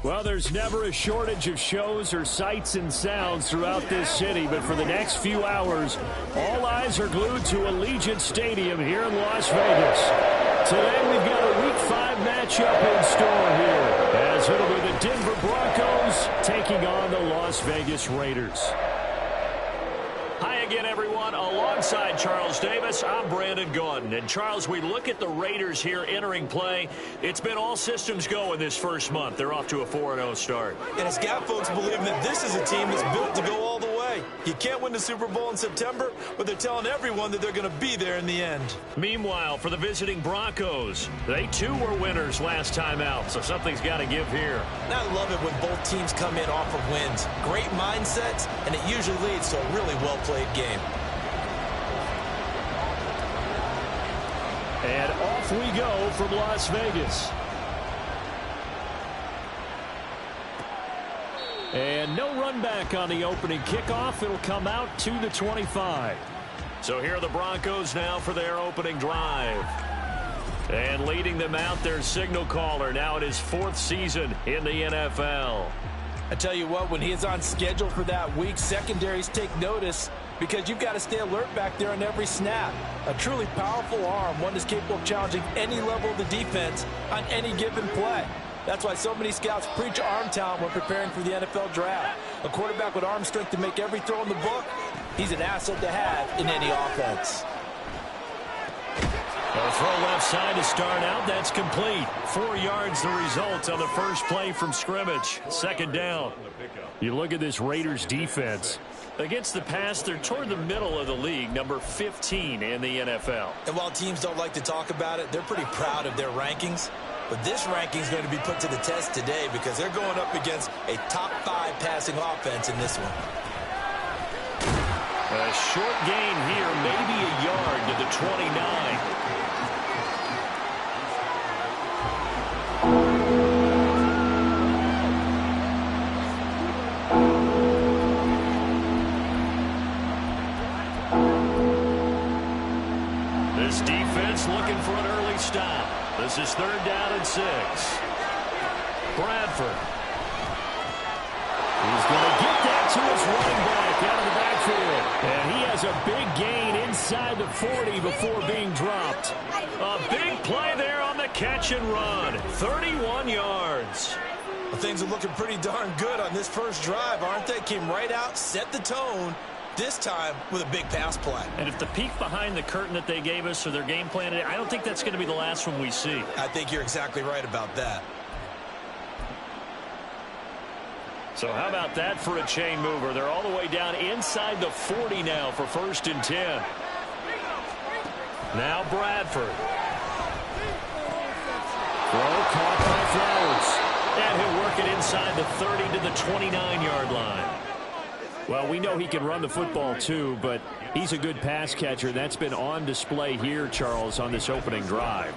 Well, there's never a shortage of shows or sights and sounds throughout this city, but for the next few hours, all eyes are glued to Allegiant Stadium here in Las Vegas. Today, we've got a Week 5 matchup in store here, as it'll be the Denver Broncos taking on the Las Vegas Raiders. Hi again, everyone. Alongside Charles Davis, I'm Brandon Gordon. And, Charles, we look at the Raiders here entering play. It's been all systems go in this first month. They're off to a 4-0 start. And it's got folks believing that this is a team that's built to go all the way. You can't win the Super Bowl in September, but they're telling everyone that they're going to be there in the end. Meanwhile, for the visiting Broncos, they too were winners last time out, so something's got to give here. And I love it when both teams come in off of wins. Great mindsets, and it usually leads to a really well-played game. And off we go from Las Vegas. And no run back on the opening kickoff. It'll come out to the 25. So here are the Broncos now for their opening drive. And leading them out, their signal caller now in his 4th season in the NFL. I tell you what, when he is on schedule for that week, secondaries take notice because you've got to stay alert back there on every snap. A truly powerful arm, one that's capable of challenging any level of the defense on any given play. That's why so many scouts preach arm talent when preparing for the NFL draft. A quarterback with arm strength to make every throw in the book, he's an asset to have in any offense. A throw left side to start out. That's complete. 4 yards the result on the first play from scrimmage. Second down. You look at this Raiders defense. Against the pass, they're toward the middle of the league, number 15 in the NFL. And while teams don't like to talk about it, they're pretty proud of their rankings. But this ranking is going to be put to the test today because they're going up against a top 5 passing offense in this one. A short gain here, maybe a yard to the 29. This defense looking for an early stop. This is 3rd down and 6. Bradford. He's going to get that to his running back out of the backfield. And he has a big gain inside the 40 before being dropped. A big play there on the catch and run. 31 yards. Well, things are looking pretty darn good on this first drive, aren't they? Came right out, set the tone, this time with a big pass play. And if the peek behind the curtain that they gave us or their game plan, I don't think that's going to be the last one we see. I think you're exactly right about that. So how about that for a chain mover? They're all the way down inside the 40 now for 1st and 10. Now Bradford. Throw caught by Flowers. And he'll work it inside the 30 to the 29-yard line. Well, we know he can run the football too, but he's a good pass catcher. That's been on display here, Charles, on this opening drive.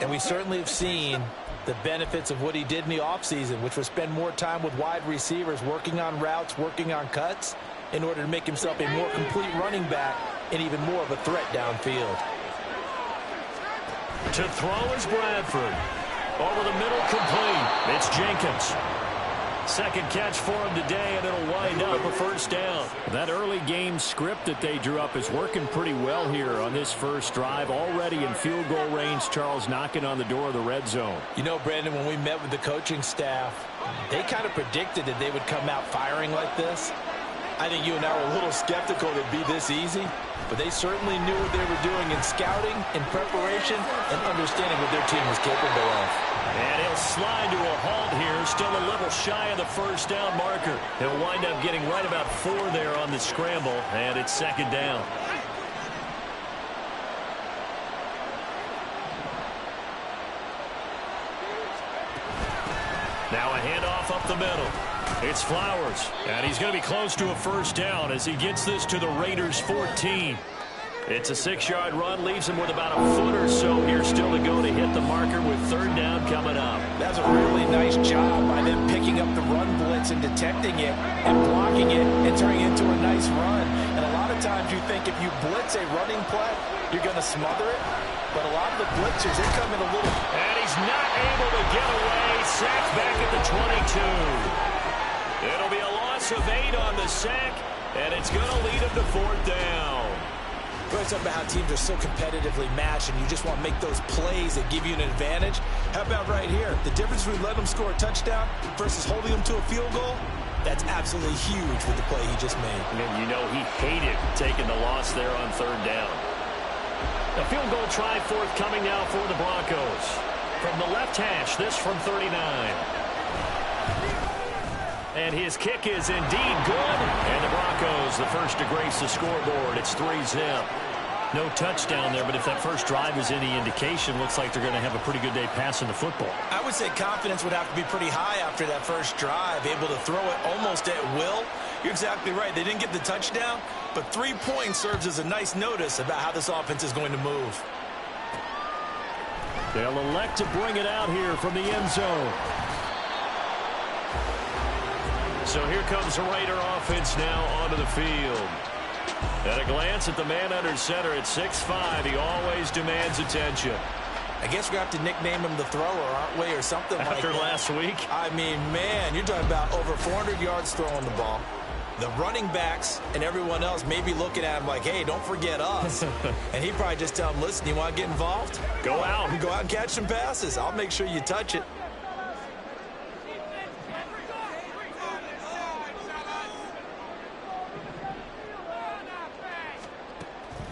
And we certainly have seen the benefits of what he did in the offseason, which was spend more time with wide receivers, working on routes, working on cuts, in order to make himself a more complete running back and even more of a threat downfield. To throw is Bradford. Over the middle, complete. It's Jenkins. Second catch for him today, and it'll wind up a 1st down. That early game script that they drew up is working pretty well here on this first drive. Already in field goal range, Charles knocking on the door of the red zone. You know, Brandon, when we met with the coaching staff, they kind of predicted that they would come out firing like this. I think you and I were a little skeptical that it'd be this easy, but they certainly knew what they were doing in scouting, in preparation, and understanding what their team was capable of. And he'll slide to a halt here, still a little shy of the 1st down marker. He'll wind up getting right about 4 there on the scramble, and it's 2nd down. Now a handoff up the middle. It's Flowers, and he's going to be close to a 1st down as he gets this to the Raiders' 14. It's a 6-yard run, leaves him with about a foot or so here still to go to hit the marker with 3rd down coming up. That's a really nice job by them picking up the run blitz and detecting it and blocking it and turning it into a nice run. And a lot of times you think if you blitz a running play, you're going to smother it. But a lot of the blitzers, they come in a little. And he's not able to get away. Sacked back at the 2. It'll be a loss of 8 on the sack, and it's going to lead them to 4th down. We're talking about how teams are so competitively matched, and you just want to make those plays that give you an advantage. How about right here? The difference between letting them score a touchdown versus holding them to a field goal, that's absolutely huge with the play he just made. And you know he hated taking the loss there on 3rd down. A field goal try forthcoming now for the Broncos. From the left hash, this from 39. And his kick is indeed good. And the Broncos, the first to grace the scoreboard. It's 3-zip. No touchdown there, but if that first drive is any indication, looks like they're going to have a pretty good day passing the football. I would say confidence would have to be pretty high after that first drive, able to throw it almost at will. You're exactly right. They didn't get the touchdown, but 3 points serves as a nice notice about how this offense is going to move. They'll elect to bring it out here from the end zone. So here comes the Raider offense now onto the field. At a glance at the man under center at 6'5", he always demands attention. I guess we're going to have to nickname him the thrower, aren't we, or something like that. After last week? I mean, man, you're talking about over 400 yards throwing the ball. The running backs and everyone else may be looking at him like, hey, don't forget us. And he'd probably just tell him, listen, you want to get involved? Go out. Go out and catch some passes. I'll make sure you touch it.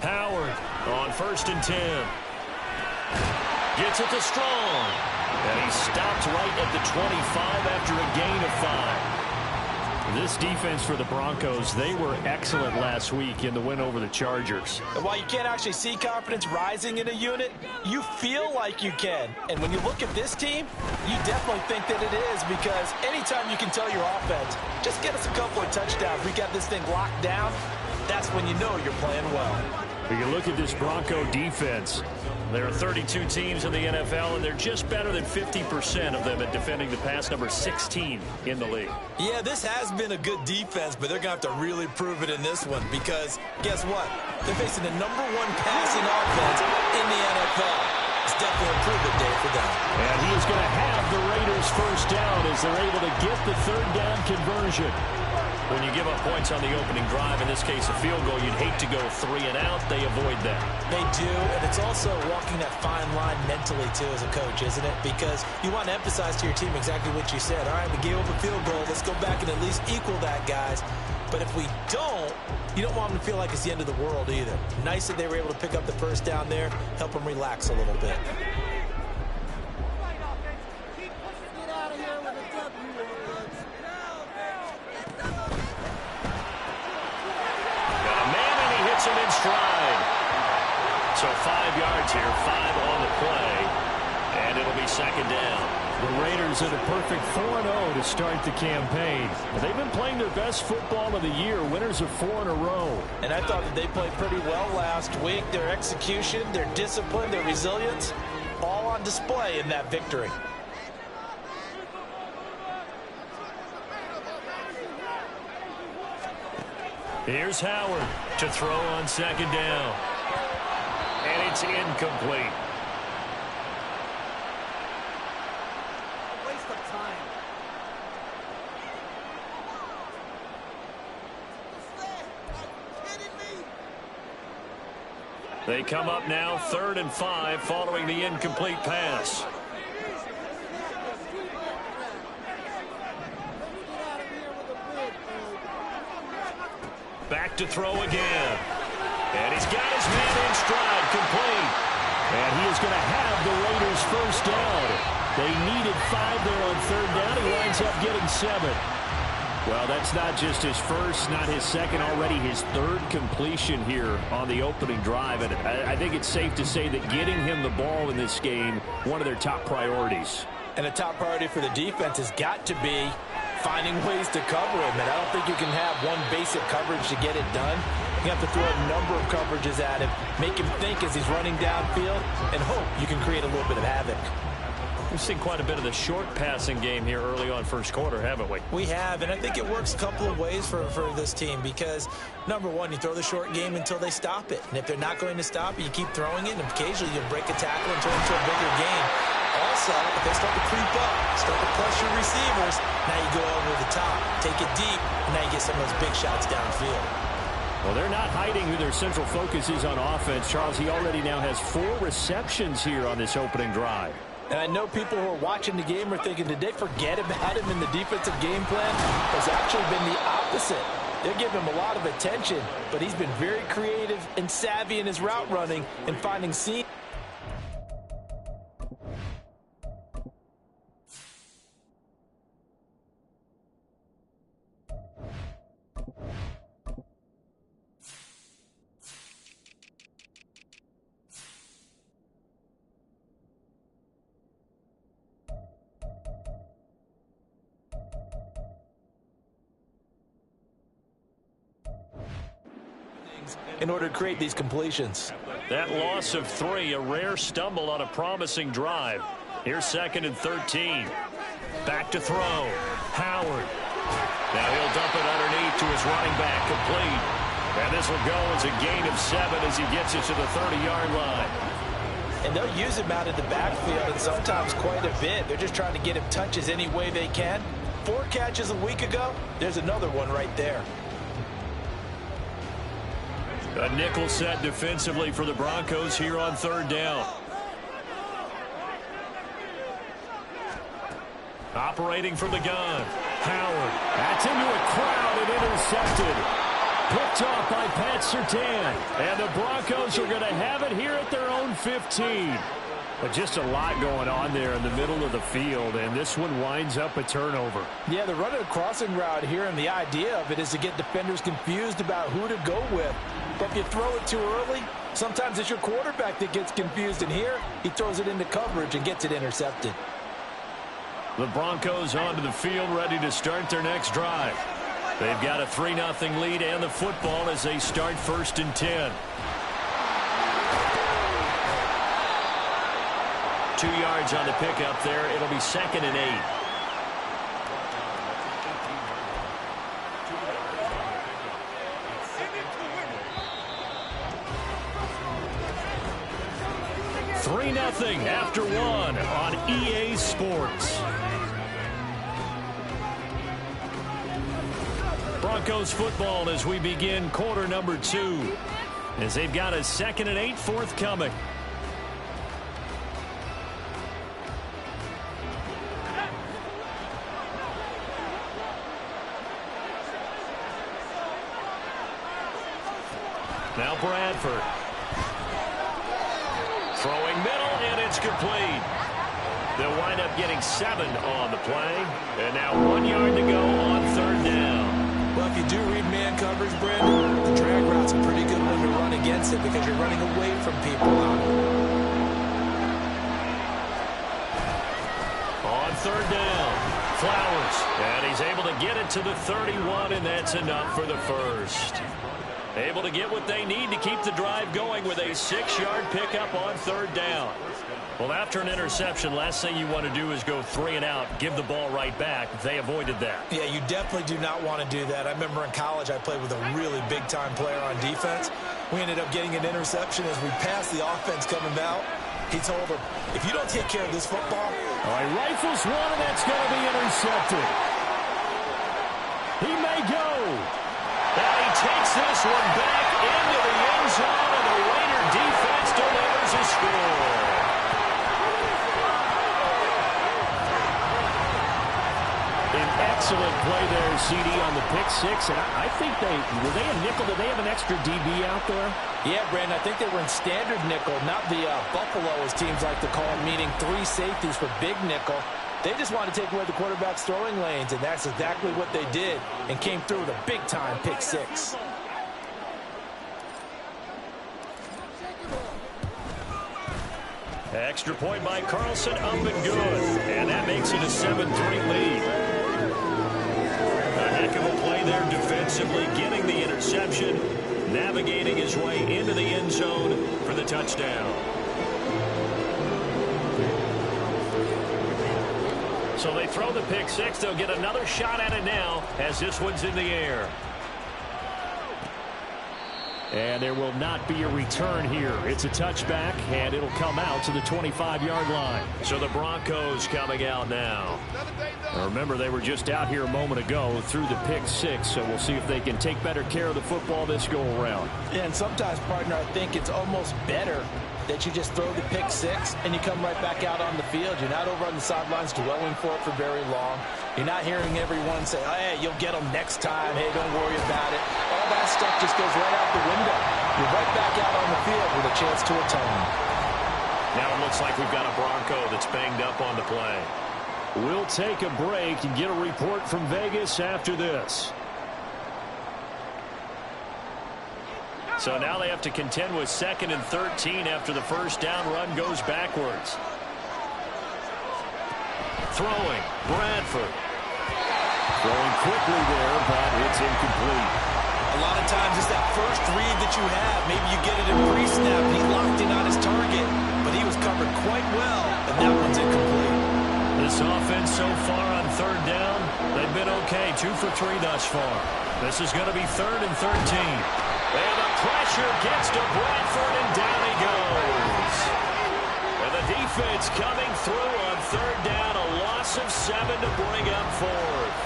Howard on 1st and 10. Gets it to Strong. And he stopped right at the 25 after a gain of 5. This defense for the Broncos, they were excellent last week in the win over the Chargers. And while you can't actually see confidence rising in a unit, you feel like you can. And when you look at this team, you definitely think that it is, because anytime you can tell your offense, just get us a couple of touchdowns, we got this thing locked down, that's when you know you're playing well. When you look at this Bronco defense, there are 32 teams in the NFL, and they're just better than 50% of them at defending the pass, number 16 in the league. Yeah, this has been a good defense, but they're going to have to really prove it in this one, because guess what? They're facing the #1 passing offense in the NFL. It's definitely an improvement day for them. and he is going to have the Raiders first down as they're able to get the 3rd down conversion. When you give up points on the opening drive, in this case a field goal, you'd hate to go 3 and out. They avoid that. They do, and it's also walking that fine line mentally, too, as a coach, isn't it? Because you want to emphasize to your team exactly what you said. All right, we gave up a field goal. Let's go back and at least equal that, guys. But if we don't, you don't want them to feel like it's the end of the world either. Nice that they were able to pick up the first down there, help them relax a little bit. Him in stride. So 5 yards here, 5 on the play, and it'll be 2nd down. The Raiders are the perfect 4-0 to start the campaign. They've been playing their best football of the year, winners of 4 in a row. And I thought that they played pretty well last week. Their execution, their discipline, their resilience, all on display in that victory. Here's Howard to throw on 2nd down. And it's incomplete. Waste of time. They come up now 3rd and 5 following the incomplete pass. Back to throw again. And he's got his man in stride, complete. And he is going to have the Raiders first down. They needed 5 there on 3rd down. He winds up getting 7. Well, that's not just his first, not his second, already his 3rd completion here on the opening drive. And I think it's safe to say that getting him the ball in this game, one of their top priorities. And a top priority for the defense has got to be finding ways to cover him. And I don't think you can have one basic coverage to get it done. You have to throw a number of coverages at him, make him think as he's running downfield, and hope you can create a little bit of havoc. We've seen quite a bit of the short passing game here early on first quarter, haven't we? We have, and I think it works a couple of ways for this team because, number one, you throw the short game until they stop it. And if they're not going to stop it, you keep throwing it, and occasionally you break a tackle and turn it into a bigger game. Also, if they start to creep up, start to pressure receivers, now take it deep, and now you get some of those big shots downfield. Well, they're not hiding who their central focus is on offense. Charles, he already now has 4 receptions here on this opening drive. And I know people who are watching the game are thinking, did they forget about him in the defensive game plan? It's actually been the opposite. They're giving him a lot of attention, but he's been very creative and savvy in his route running and finding seams. In order to create these completions. That loss of 3, a rare stumble on a promising drive. Here's 2nd and 13. Back to throw. Howard. Now he'll dump it underneath to his running back, complete. And this will go as a gain of 7 as he gets it to the 30-yard line. And they'll use him out of the backfield, and sometimes quite a bit. They're just trying to get him touches any way they can. 4 catches a week ago. There's another one right there. A nickel set defensively for the Broncos here on 3rd down. Operating from the gun. Howard. That's into a crowd and intercepted. Picked off by Pat Surtain. And the Broncos are going to have it here at their own 15. But just a lot going on there in the middle of the field, and this one winds up a turnover. Yeah, they're running a crossing route here, and the idea of it is to get defenders confused about who to go with. But if you throw it too early, sometimes it's your quarterback that gets confused, and here he throws it into coverage and gets it intercepted. The Broncos onto the field ready to start their next drive. They've got a 3-0 lead and the football as they start 1st and 10. 2 yards on the pickup there. It'll be 2nd and 8. Three 0 after 1 on EA Sports. Broncos football as we begin quarter number 2. As they've got a 2nd and 8 forthcoming. Now Bradford. Throwing middle, and it's complete. They'll wind up getting 7 on the play. And now 1 yard to go on 3rd down. Well, if you do read man coverage, Brandon, the drag route's a pretty good one to run against it because you're running away from people out. On 3rd down, Flowers. And he's able to get it to the 31, and that's enough for the first. Able to get what they need to keep the drive going with a 6-yard pickup on 3rd down. Well, after an interception, last thing you want to do is go 3 and out, give the ball right back. They avoided that. Yeah, you definitely do not want to do that. I remember in college I played with a really big-time player on defense. We ended up getting an interception as we passed the offense coming out. He told him, if you don't take care of this football. All right, rifles one, and that's going to be intercepted. He may go. And he takes this one back into the end zone, and the Raider defense delivers a score. An excellent play there, CD, on the pick 6. And I think were they a nickel? Did they have an extra DB out there? Yeah, Brandon, I think they were in standard nickel, not the Buffalo, as teams like to call it, meaning 3 safeties for big nickel. They just wanted to take away the quarterback's throwing lanes, and that's exactly what they did, and came through with a big-time pick 6. Extra point by Carlson, up and good. And that makes it a 7-3 lead. A heck of a play there defensively, getting the interception, navigating his way into the end zone for the touchdown. So they throw the pick 6. They'll get another shot at it now as this one's in the air. And there will not be a return here. It's a touchback, and it'll come out to the 25-yard line. So the Broncos coming out now. Now remember, they were just out here a moment ago through the pick six, so we'll see if they can take better care of the football this go-around. Yeah, and sometimes, partner, I think it's almost better that you just throw the pick six and you come right back out on the field. You're not over on the sidelines dwelling for it for very long. You're not hearing everyone say, oh, hey, you'll get them next time. Hey, don't worry about it. All that stuff just goes right out the window. You're right back out on the field with a chance to atone. Now it looks like we've got a Bronco that's banged up on the play. We'll take a break and get a report from Vegas after this. So now they have to contend with 2nd and 13 after the first down run goes backwards. Throwing, Bradford. Throwing quickly there, but it's incomplete. A lot of times it's that first read that you have. Maybe you get it in pre-snap and he locked in on his target, but he was covered quite well, and that one's incomplete. This offense so far on 3rd down, they've been okay. 2 for 3 thus far. This is going to be 3rd and 13. And the pressure gets to Bradford, and down he goes. And the defense coming through on 3rd down, a loss of 7 to bring up 4th.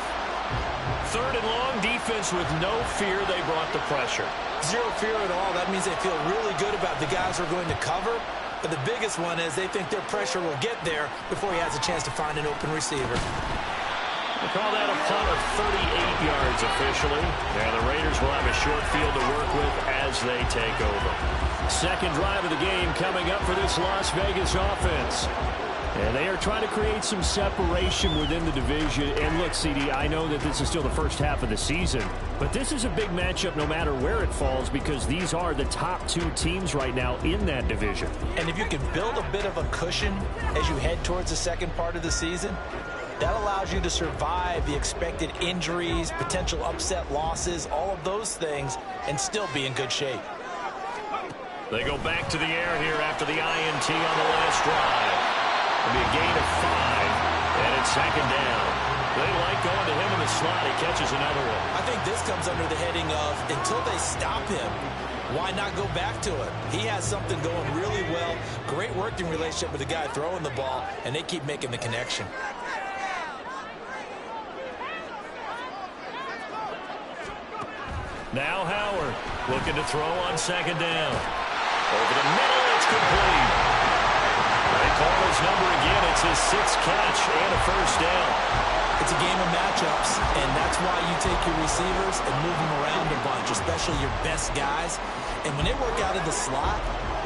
3rd and long, defense with no fear. They brought the pressure. Zero fear at all. That means they feel really good about the guys who are going to cover. But the biggest one is they think their pressure will get there before he has a chance to find an open receiver. They call that a punt of 38 yards officially. And the Raiders will have a short field to work with as they take over. Second drive of the game coming up for this Las Vegas offense. And they are trying to create some separation within the division. And look, CD, I know that this is still the first half of the season, but this is a big matchup no matter where it falls because these are the top 2 teams right now in that division. And if you can build a bit of a cushion as you head towards the second part of the season, that allows you to survive the expected injuries, potential upset losses, all of those things, and still be in good shape. They go back to the air here after the INT on the last drive. It'll be a gain of 5, and it's 2nd down. They like going to him in the slot. He catches another one. I think this comes under the heading of until they stop him, why not go back to it? He has something going really well, great working relationship with the guy throwing the ball, and they keep making the connection. Now Howard looking to throw on 2nd down. Over the middle, it's complete. They call his number again. It's his 6th catch and a first down. It's a game of matchups, and that's why you take your receivers and move them around a bunch, especially your best guys. And when they work out of the slot,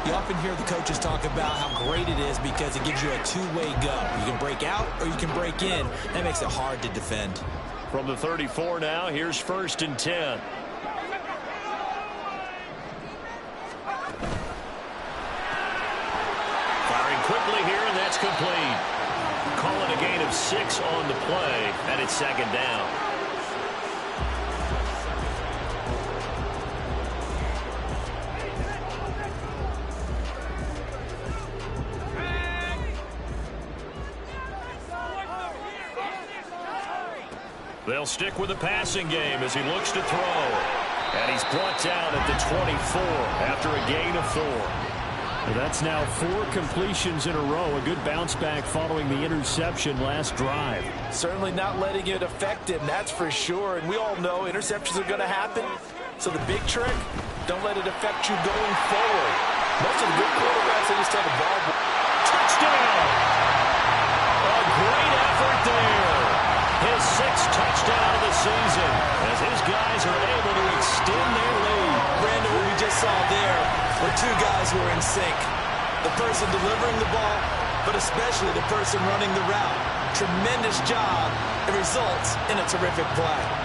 you often hear the coaches talk about how great it is because it gives you a two-way go. You can break out or you can break in. That makes it hard to defend. From the 34 now, here's 1st and 10. Quickly here, and that's complete. Calling a gain of 6 on the play, and it's 2nd down. They'll stick with the passing game as he looks to throw. And he's brought down at the 24 after a gain of 4. That's now 4 completions in a row. A good bounce back following the interception last drive. Certainly not letting it affect him, that's for sure. And we all know interceptions are going to happen. So the big trick, don't let it affect you going forward. Most of the good quarterbacks, they just tell the ball. Touchdown! A great effort there. His 6th touchdown of the season as his guys are able to extend their lead. Brandon, what we just saw there were 2 guys who are in sync. The person delivering the ball, but especially the person running the route. Tremendous job. It results in a terrific play.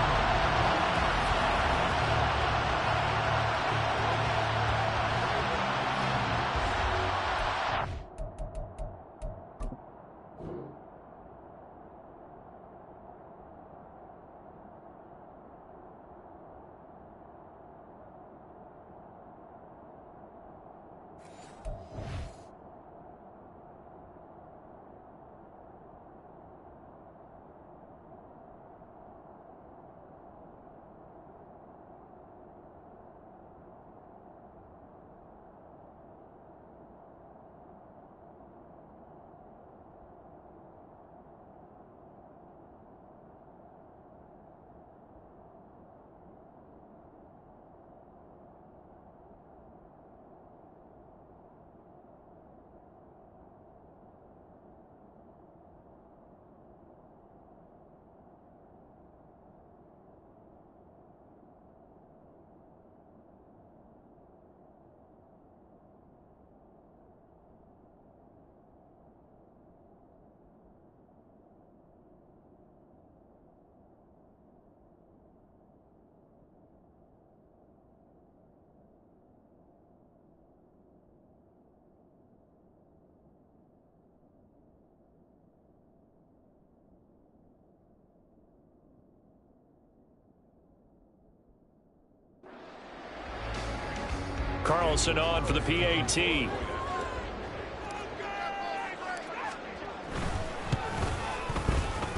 Carlson on for the PAT.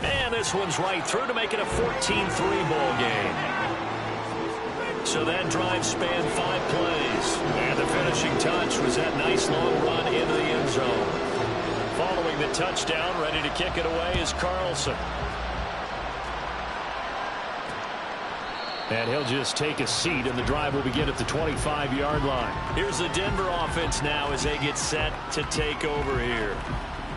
And this one's right through to make it a 14-3 ball game. So that drive spanned 5 plays. And the finishing touch was that nice long run into the end zone. Following the touchdown, ready to kick it away is Carlson. And he'll just take a seat, and the drive will begin at the 25-yard line. Here's the Denver offense now as they get set to take over here.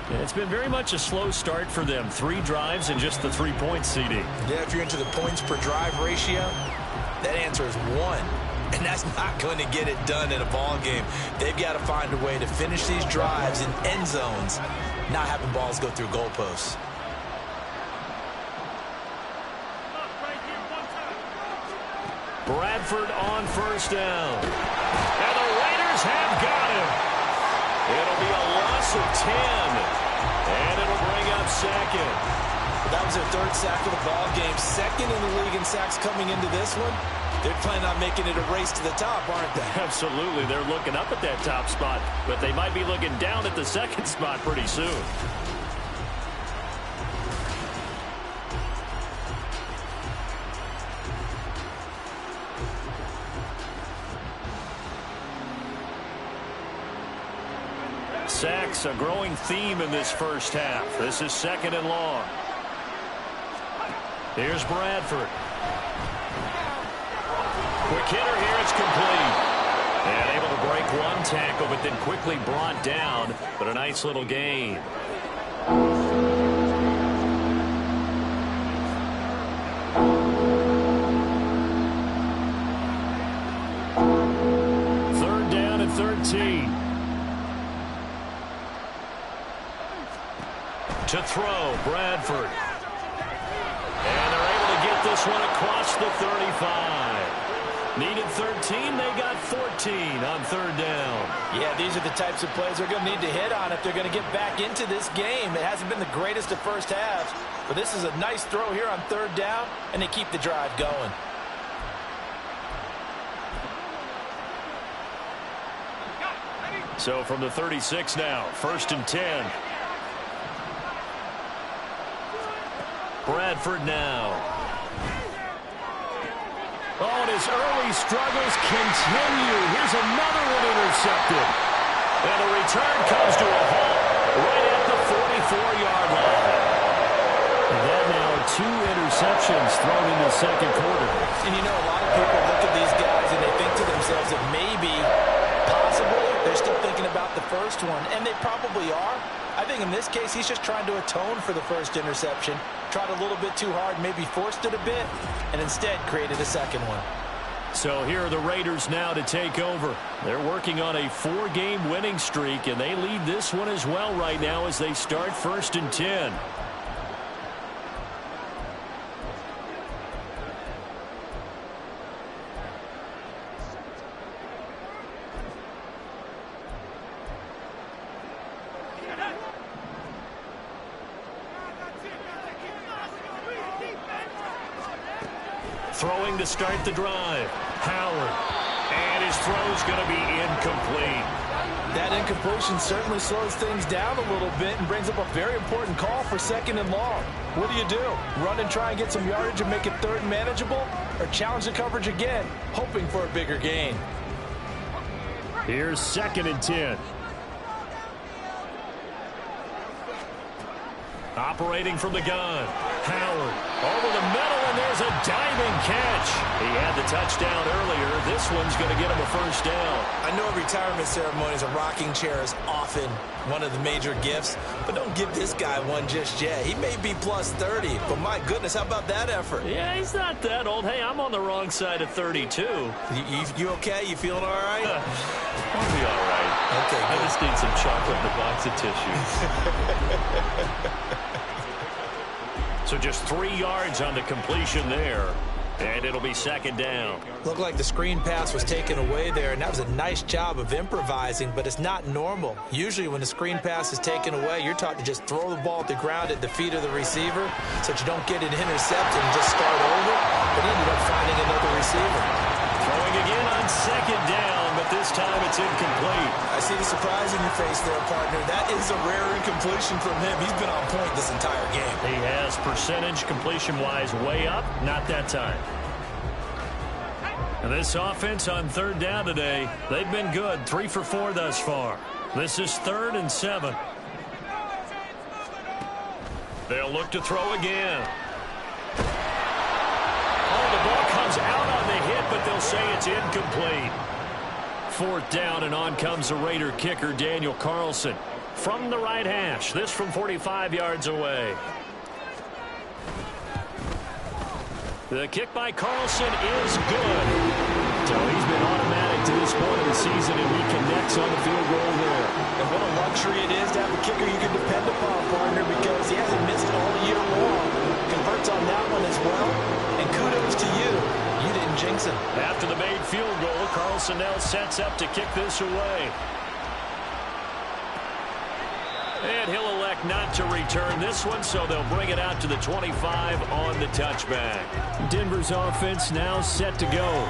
Yeah, it's been very much a slow start for them. 3 drives and just the 3 points, CD. Yeah, if you're into the points per drive ratio, that answer is 1. And that's not going to get it done in a ball game. They've got to find a way to finish these drives in end zones, not having balls go through goalposts. Bradford on first down. And the Raiders have got him. It'll be a loss of 10. And it'll bring up second. That was their 3rd sack of the ball game. 2nd in the league in sacks coming into this one. They're planning on making it a race to the top, aren't they? Absolutely. They're looking up at that top spot, but they might be looking down at the 2nd spot pretty soon. Sacks, a growing theme in this first half. This is 2nd and long. Here's Bradford. Quick hitter here, it's complete. And able to break 1 tackle, but then quickly brought down. But a nice little gain. Third down and 13. To throw, Bradford. And they're able to get this one across the 35. Needed 13, they got 14 on 3rd down. Yeah, these are the types of plays they're going to need to hit on if they're going to get back into this game. It hasn't been the greatest of first halves, but this is a nice throw here on 3rd down, and they keep the drive going. So from the 36 now, 1st and 10. Bradford now. Oh, and his early struggles continue. Here's another one intercepted. And the return comes to a halt right at the 44-yard line. And that now 2 interceptions thrown in the 2nd quarter. And you know, a lot of people look at these guys and they think to themselves that maybe, possibly, they're still thinking about the first one. And they probably are. I think in this case, he's just trying to atone for the first interception. Tried a little bit too hard, maybe forced it a bit, and instead created a 2nd one. So here are the Raiders now to take over. They're working on a 4-game winning streak, and they lead this one as well right now as they start 1st and 10. Throwing to start the drive. Howard. And his throw's going to be incomplete. That incompletion certainly slows things down a little bit and brings up a very important call for 2nd and long. What do? Run and try and get some yardage and make it 3rd and manageable? Or challenge the coverage again, hoping for a bigger gain? Here's 2nd and 10. Operating from the gun. Howard over the middle, and there's a diving catch. He had the touchdown earlier. This one's going to get him a 1st down. I know retirement ceremonies, a rocking chair is often one of the major gifts, but don't give this guy one just yet. He may be plus 30, but my goodness, how about that effort? Yeah, he's not that old. Hey, I'm on the wrong side of 32. You okay? You feeling all right? I'll be all right. Okay, I just need some chocolate and a box of tissues. So just 3 yards on the completion there. And it'll be 2nd down. Looked like the screen pass was taken away there, and that was a nice job of improvising, but it's not normal. Usually when the screen pass is taken away, you're taught to just throw the ball at the ground at the feet of the receiver so that you don't get it intercepted and just start over, but he ended up finding another receiver. Throwing again on 2nd down, but but this time it's incomplete. I see the surprise in your face there, partner. That is a rare incompletion from him. He's been on point this entire game. He has percentage completion-wise way up, not that time. And this offense on third down today, they've been good, 3 for 4 thus far. This is 3rd and 7. They'll look to throw again. Oh, the ball comes out on the hit, but they'll say it's incomplete. 4th down, and on comes the Raider kicker, Daniel Carlson. From the right hash, this from 45 yards away. The kick by Carlson is good. So he's been automatic to this point of the season, and he connects on the field goal there. And what a luxury it is to have a kicker you can depend upon, partner, because he hasn't missed all year long. Converts on that one as well. And kudos to you. You didn't jinx him. After the made field goal, Carlson now sets up to kick this away. And he'll elect not to return this one, so they'll bring it out to the 25 on the touchback. Denver's offense now set to go.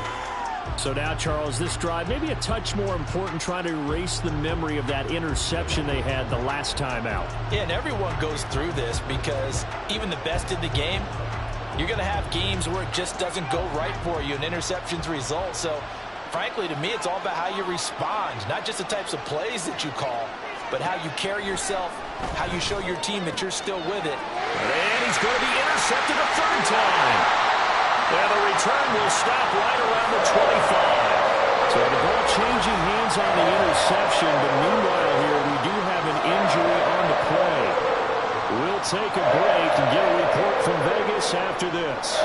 So now, Charles, this drive maybe a touch more important, trying to erase the memory of that interception they had the last time out. Yeah, and everyone goes through this because even the best in the game, you're going to have games where it just doesn't go right for you, and interceptions result. So, frankly, to me, it's all about how you respond, not just the types of plays that you call, but how you carry yourself, how you show your team that you're still with it. And he's going to be intercepted a 3rd time. And the return will stop right around the 25. So the ball changing hands on the interception, but meanwhile here we do have an injury on the play. We'll take a break and get a report from Vegas after this.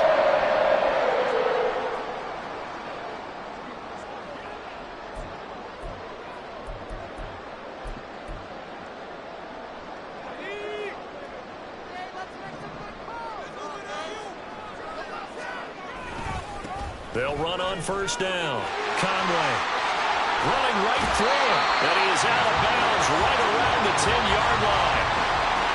They'll run on 1st down. Conway running right through him. And he is out of bounds right around the 10-yard line.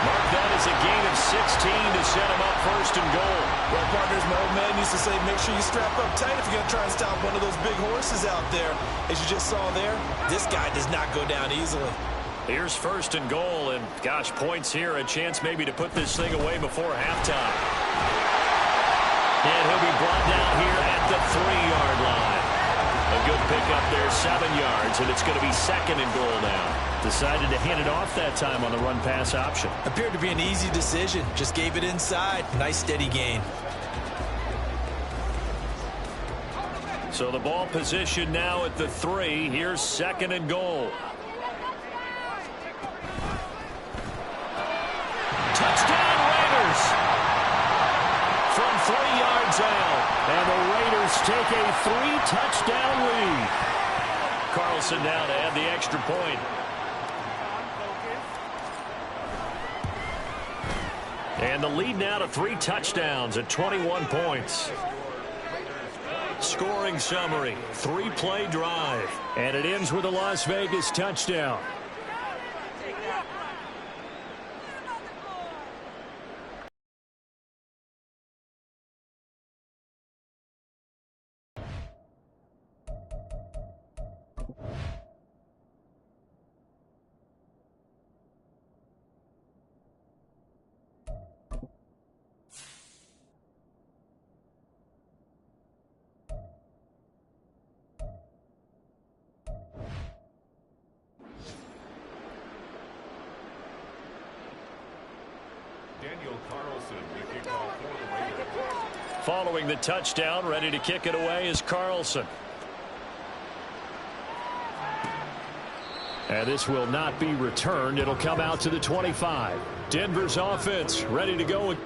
Mark that as a gain of 16 to set him up 1st and goal. Well, partners, my old man used to say, make sure you strap up tight if you're going to try and stop one of those big horses out there. As you just saw there, this guy does not go down easily. Here's 1st and goal, and gosh, points here, a chance maybe to put this thing away before halftime. And he'll be brought down here at the 3-yard line. A good pickup there, 7 yards, and it's going to be 2nd and goal now. Decided to hand it off that time on the run-pass option. Appeared to be an easy decision. Just gave it inside. Nice, steady gain. So the ball position now at the 3. Here's 2nd and goal. Touchdown, Raiders! From 3 yards out. And the Raiders take a 3-touchdown lead. Carlson now to add the extra point. And the lead now to 3 touchdowns at 21 points. Scoring summary, 3-play drive. And it ends with a Las Vegas touchdown. Following the touchdown, ready to kick it away is Carlson. And this will not be returned. It'll come out to the 25. Denver's offense ready to go.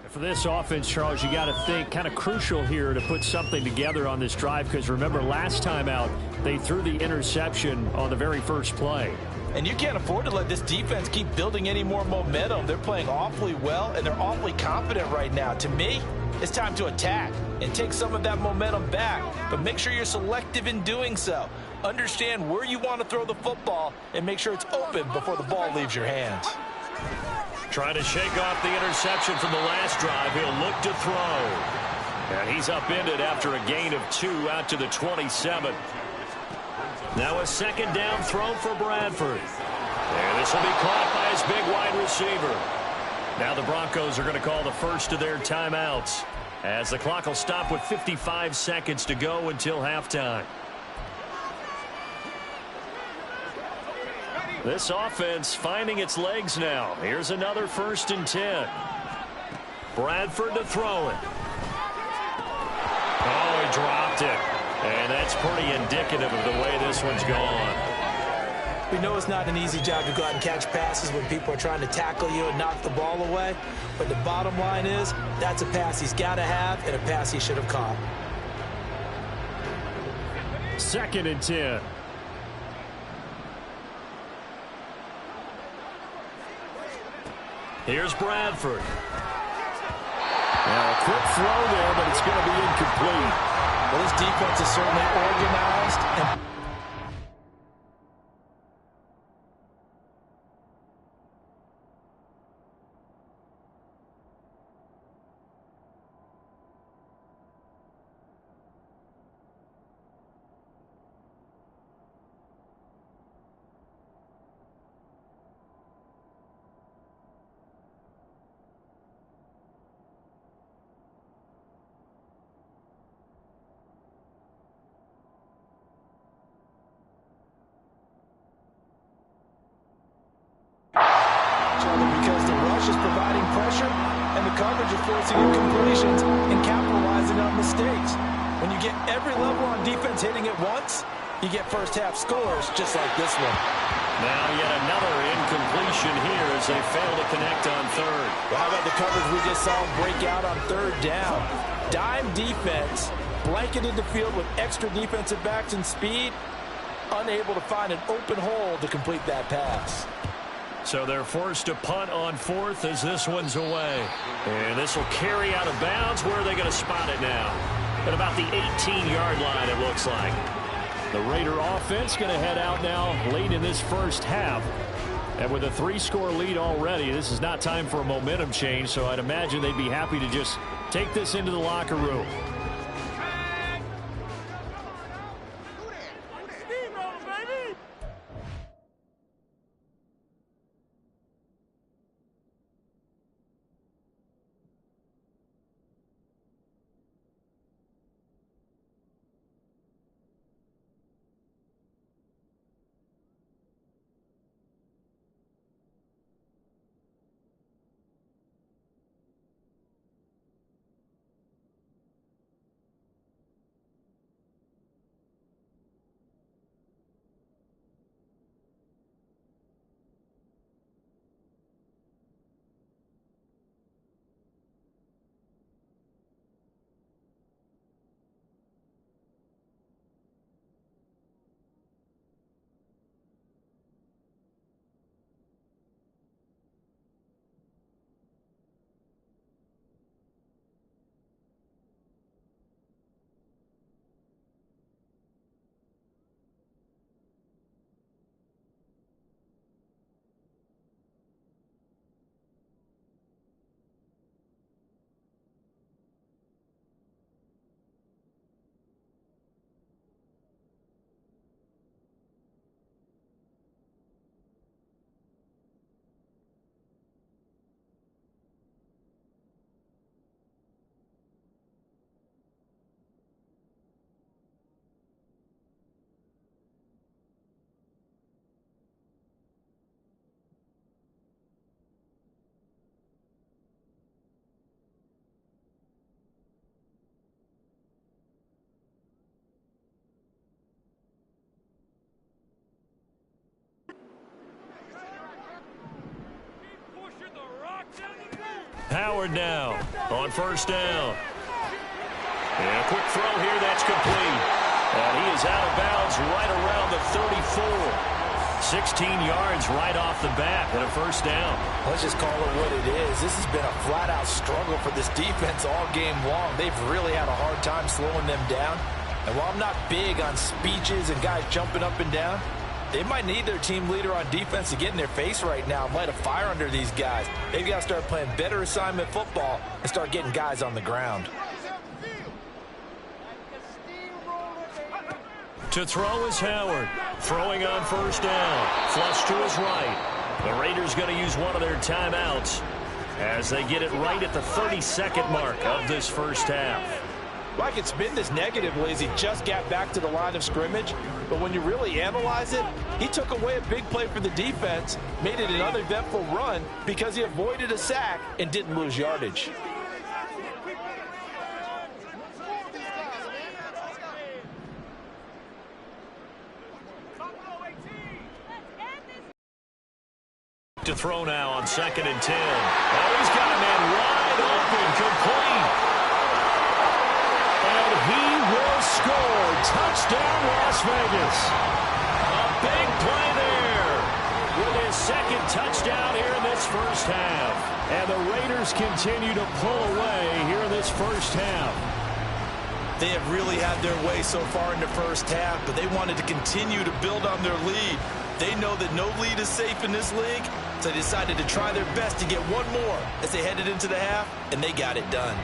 For this offense, Charles, you got to think kind of crucial here to put something together on this drive because remember last time out they threw the interception on the very first play. And you can't afford to let this defense keep building any more momentum. They're playing awfully well, and they're awfully confident right now. To me, it's time to attack and take some of that momentum back, but make sure you're selective in doing so. Understand where you want to throw the football and make sure it's open before the ball leaves your hands. Trying to shake off the interception from the last drive. He'll look to throw. And he's upended after a gain of 2 out to the 27. Now a second down throw for Bradford. And this will be caught by his big wide receiver. Now the Broncos are going to call the first of their timeouts as the clock will stop with 55 seconds to go until halftime. This offense finding its legs now. Here's another 1st and 10. Bradford to throw it. Oh, he dropped it. And that's pretty indicative of the way this one's gone. We know it's not an easy job to go out and catch passes when people are trying to tackle you and knock the ball away. But the bottom line is that's a pass he's got to have and a pass he should have caught. 2nd and 10. Here's Bradford. Now a quick throw there, but it's going to be incomplete. Well, this defense is certainly organized and because the rush is providing pressure and the coverage is forcing incompletions and capitalizing on mistakes. When you get every level on defense hitting at once, you get first half scores just like this one. Now yet another incompletion here as they fail to connect on 3rd. Well, how about the coverage we just saw break out on 3rd down? Dime defense, blanketed the field with extra defensive backs and speed, unable to find an open hole to complete that pass. So they're forced to punt on 4th as this one's away. And this will carry out of bounds. Where are they going to spot it now? At about the 18-yard line, it looks like. The Raider offense going to head out now late in this first half. And with a 3-score lead already, this is not time for a momentum change, so I'd imagine they'd be happy to just take this into the locker room. Howard now on first down. And a quick throw here, that's complete. And he is out of bounds right around the 34. 16 yards right off the bat and a first down. Let's just call it what it is. This has been a flat-out struggle for this defense all game long. They've really had a hard time slowing them down. And while I'm not big on speeches and guys jumping up and down, they might need their team leader on defense to get in their face right now and light a fire under these guys. They've got to start playing better assignment football and start getting guys on the ground. To throw is Howard. Throwing on first down. Flush to his right. The Raiders going to use one of their timeouts as they get it right at the 32nd mark of this first half. Like it's been this negatively as he just got back to the line of scrimmage. But when you really analyze it, he took away a big play for the defense, made it an uneventful run because he avoided a sack and didn't lose yardage. To throw now on 2nd and 10. Oh, he's got a man wide open, complete. And he will score. Touchdown, Las Vegas. A big play there with his second touchdown here in this first half. And the Raiders continue to pull away here in this first half. They have really had their way so far in the first half, but they wanted to continue to build on their lead. They know that no lead is safe in this league, so they decided to try their best to get one more as they headed into the half, and they got it done.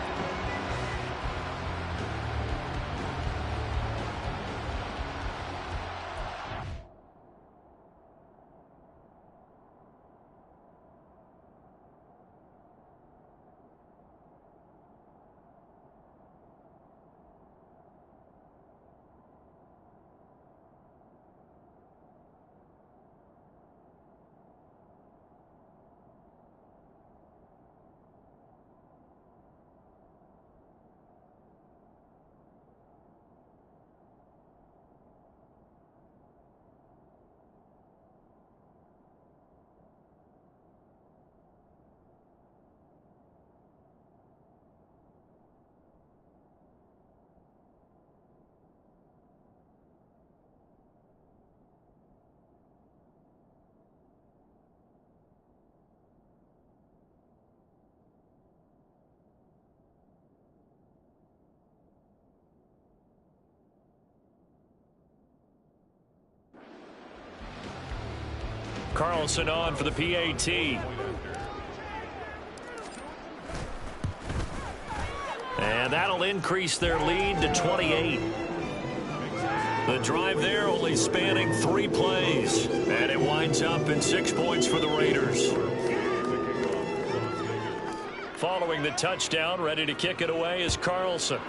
Carlson on for the PAT. And that'll increase their lead to 28. The drive there only spanning 3 plays. And it winds up in 6 points for the Raiders. Following the touchdown, ready to kick it away is Carlson.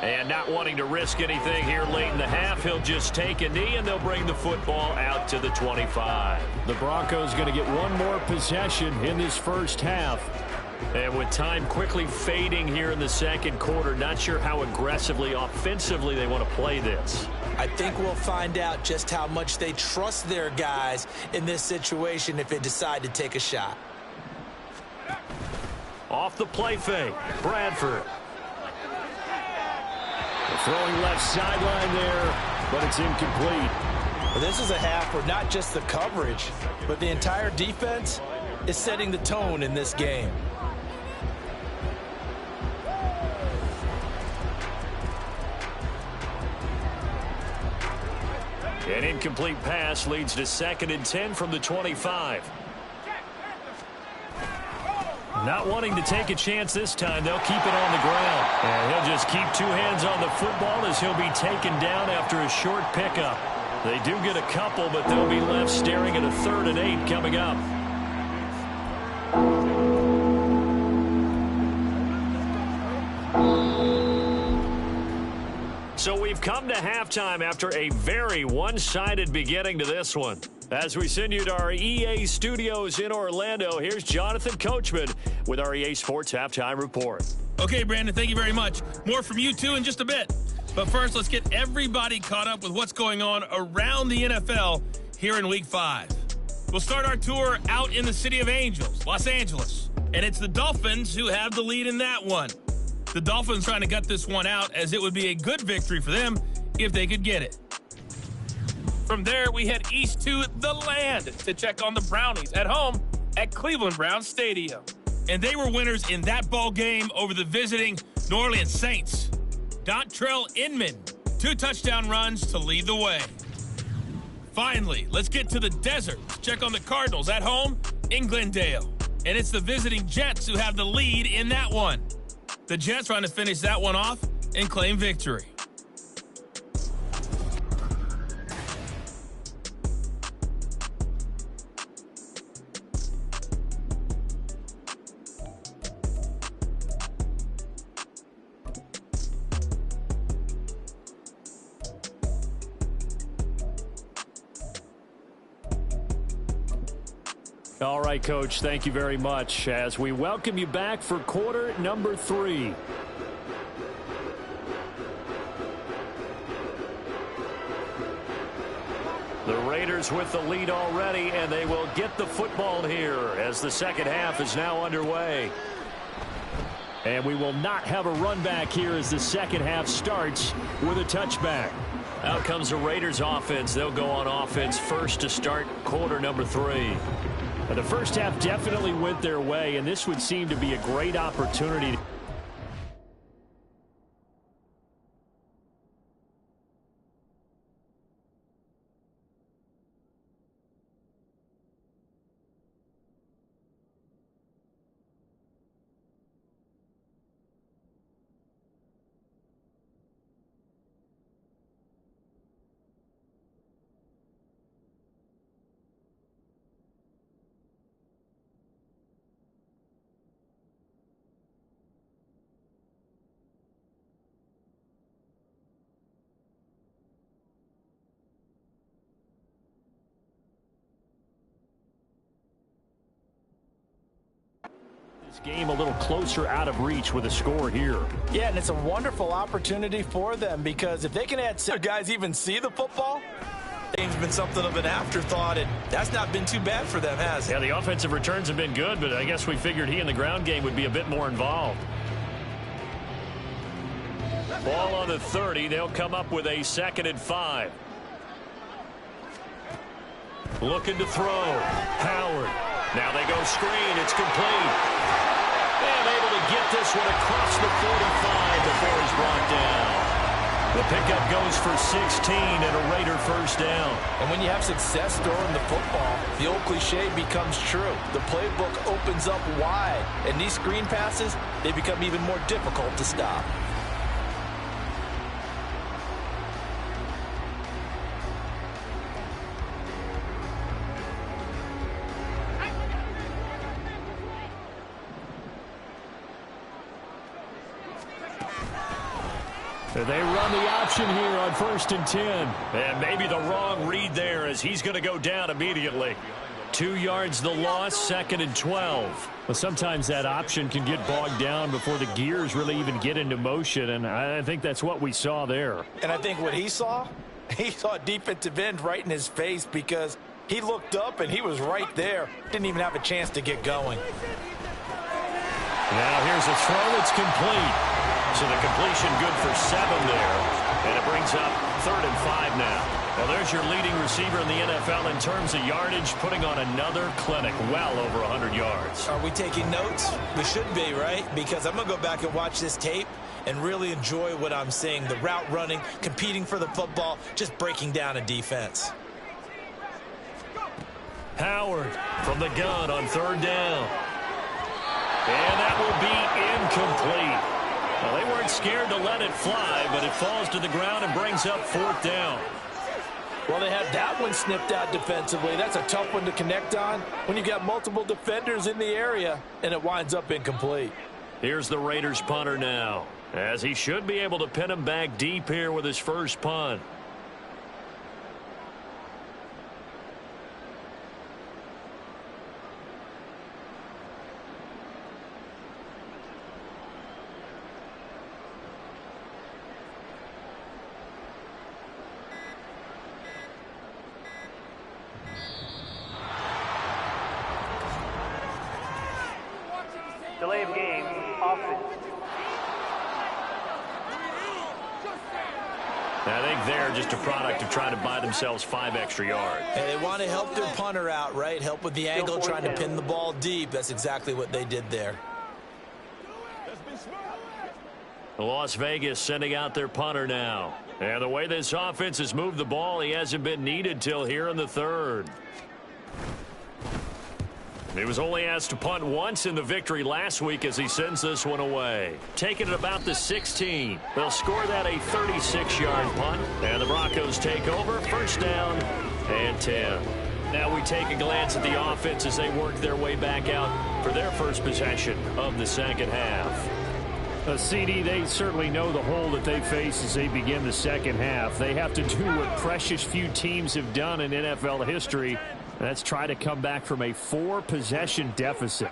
And not wanting to risk anything here late in the half, he'll just take a knee and they'll bring the football out to the 25. The Broncos going to get one more possession in this first half. And with time quickly fading here in the second quarter, not sure how aggressively, offensively they want to play this. I think we'll find out just how much they trust their guys in this situation if they decide to take a shot. Off the play fake, Bradford. Throwing left sideline there, but it's incomplete. Well, this is a half where not just the coverage, but the entire defense is setting the tone in this game. An incomplete pass leads to 2nd and 10 from the 25. Not wanting to take a chance this time, they'll keep it on the ground. And he'll just keep 2 hands on the football as he'll be taken down after a short pickup. They do get a couple, but they'll be left staring at a 3rd and 8 coming up. So we've come to halftime after a very one-sided beginning to this one. As we send you to our EA studios in Orlando, here's Jonathan Coachman with our EA Sports Halftime Report. Okay, Brandon, thank you very much. More from you, too, in just a bit. But first, let's get everybody caught up with what's going on around the NFL here in Week 5. We'll start our tour out in the City of Angels, Los Angeles. And it's the Dolphins who have the lead in that one. The Dolphins trying to gut this one out, as it would be a good victory for them if they could get it. From there, we head east to the land to check on the Brownies at home at Cleveland Browns Stadium. And they were winners in that ball game over the visiting New Orleans Saints. Dontrell Inman, 2 touchdown runs to lead the way. Finally, let's get to the desert to check on the Cardinals at home in Glendale. And it's the visiting Jets who have the lead in that one. The Jets trying to finish that one off and claim victory. All right, Coach, thank you very much as we welcome you back for quarter number 3. The Raiders with the lead already, and they will get the football here as the second half is now underway. And we will not have a run back here as the second half starts with a touchback. Out comes the Raiders offense. They'll go on offense first to start quarter number 3. The first half definitely went their way, and this would seem to be a great opportunity. This game a little closer out of reach with a score here. Yeah, and it's a wonderful opportunity for them because if they can add 6 guys even see the football, it's been something of an afterthought, and that's not been too bad for them, has it? Yeah, the offensive returns have been good, but I guess we figured he in the ground game would be a bit more involved. Ball on the 30. They'll come up with a 2nd and 5. Looking to throw. Howard. Now they go screen. It's complete. And able to get this one across the 45 before he's brought down. The pickup goes for 16 and a Raider first down. And when you have success throwing the football, the old cliche becomes true. The playbook opens up wide, and these screen passes, they become even more difficult to stop. They run the option here on 1st and 10. And maybe the wrong read there as he's going to go down immediately. 2 yards the loss, 2nd and 12. Well, sometimes that option can get bogged down before the gears really even get into motion, and I think that's what we saw there. And I think what he saw a defensive end right in his face because he looked up and he was right there. Didn't even have a chance to get going. Now here's a throw that's complete. So the completion good for 7 there. And it brings up 3rd and 5 now. Well, there's your leading receiver in the NFL in terms of yardage, putting on another clinic, well over 100 yards. Are we taking notes? We should be, right? Because I'm going to go back and watch this tape and really enjoy what I'm seeing. The route running, competing for the football, just breaking down a defense. Howard from the gun on 3rd down. And that will be incomplete. Well, they weren't scared to let it fly, but it falls to the ground and brings up 4th down. Well, they had that one snipped out defensively. That's a tough one to connect on when you got multiple defenders in the area, and it winds up incomplete. Here's the Raiders punter now, as he should be able to pin him back deep here with his first punt. Delay of game, offense. I think they're just a product of trying to buy themselves 5 extra yards. And they want to help their punter out, right? Help with the angle, trying to pin the ball deep. That's exactly what they did there. Las Vegas sending out their punter now. And the way this offense has moved the ball, he hasn't been needed till here in the third. He was only asked to punt once in the victory last week as he sends this one away. Taking it about the 16. They'll score that a 36-yard punt. And the Broncos take over. First down and 10. Now we take a glance at the offense as they work their way back out for their first possession of the second half. CD, they certainly know the hole that they face as they begin the second half. They have to do what precious few teams have done in NFL history. That's try to come back from a 4-possession deficit.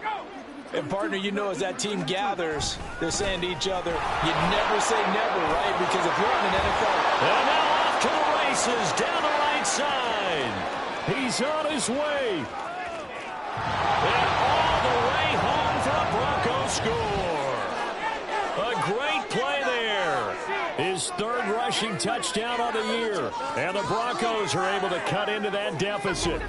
And, partner, you know, as that team gathers, they're saying to each other, you never say never, right? Because if you're on an NFL... And now off to the races down the right side. He's on his way. And all the way home for a Broncos score. A great play there. His third rushing touchdown of the year. And the Broncos are able to cut into that deficit.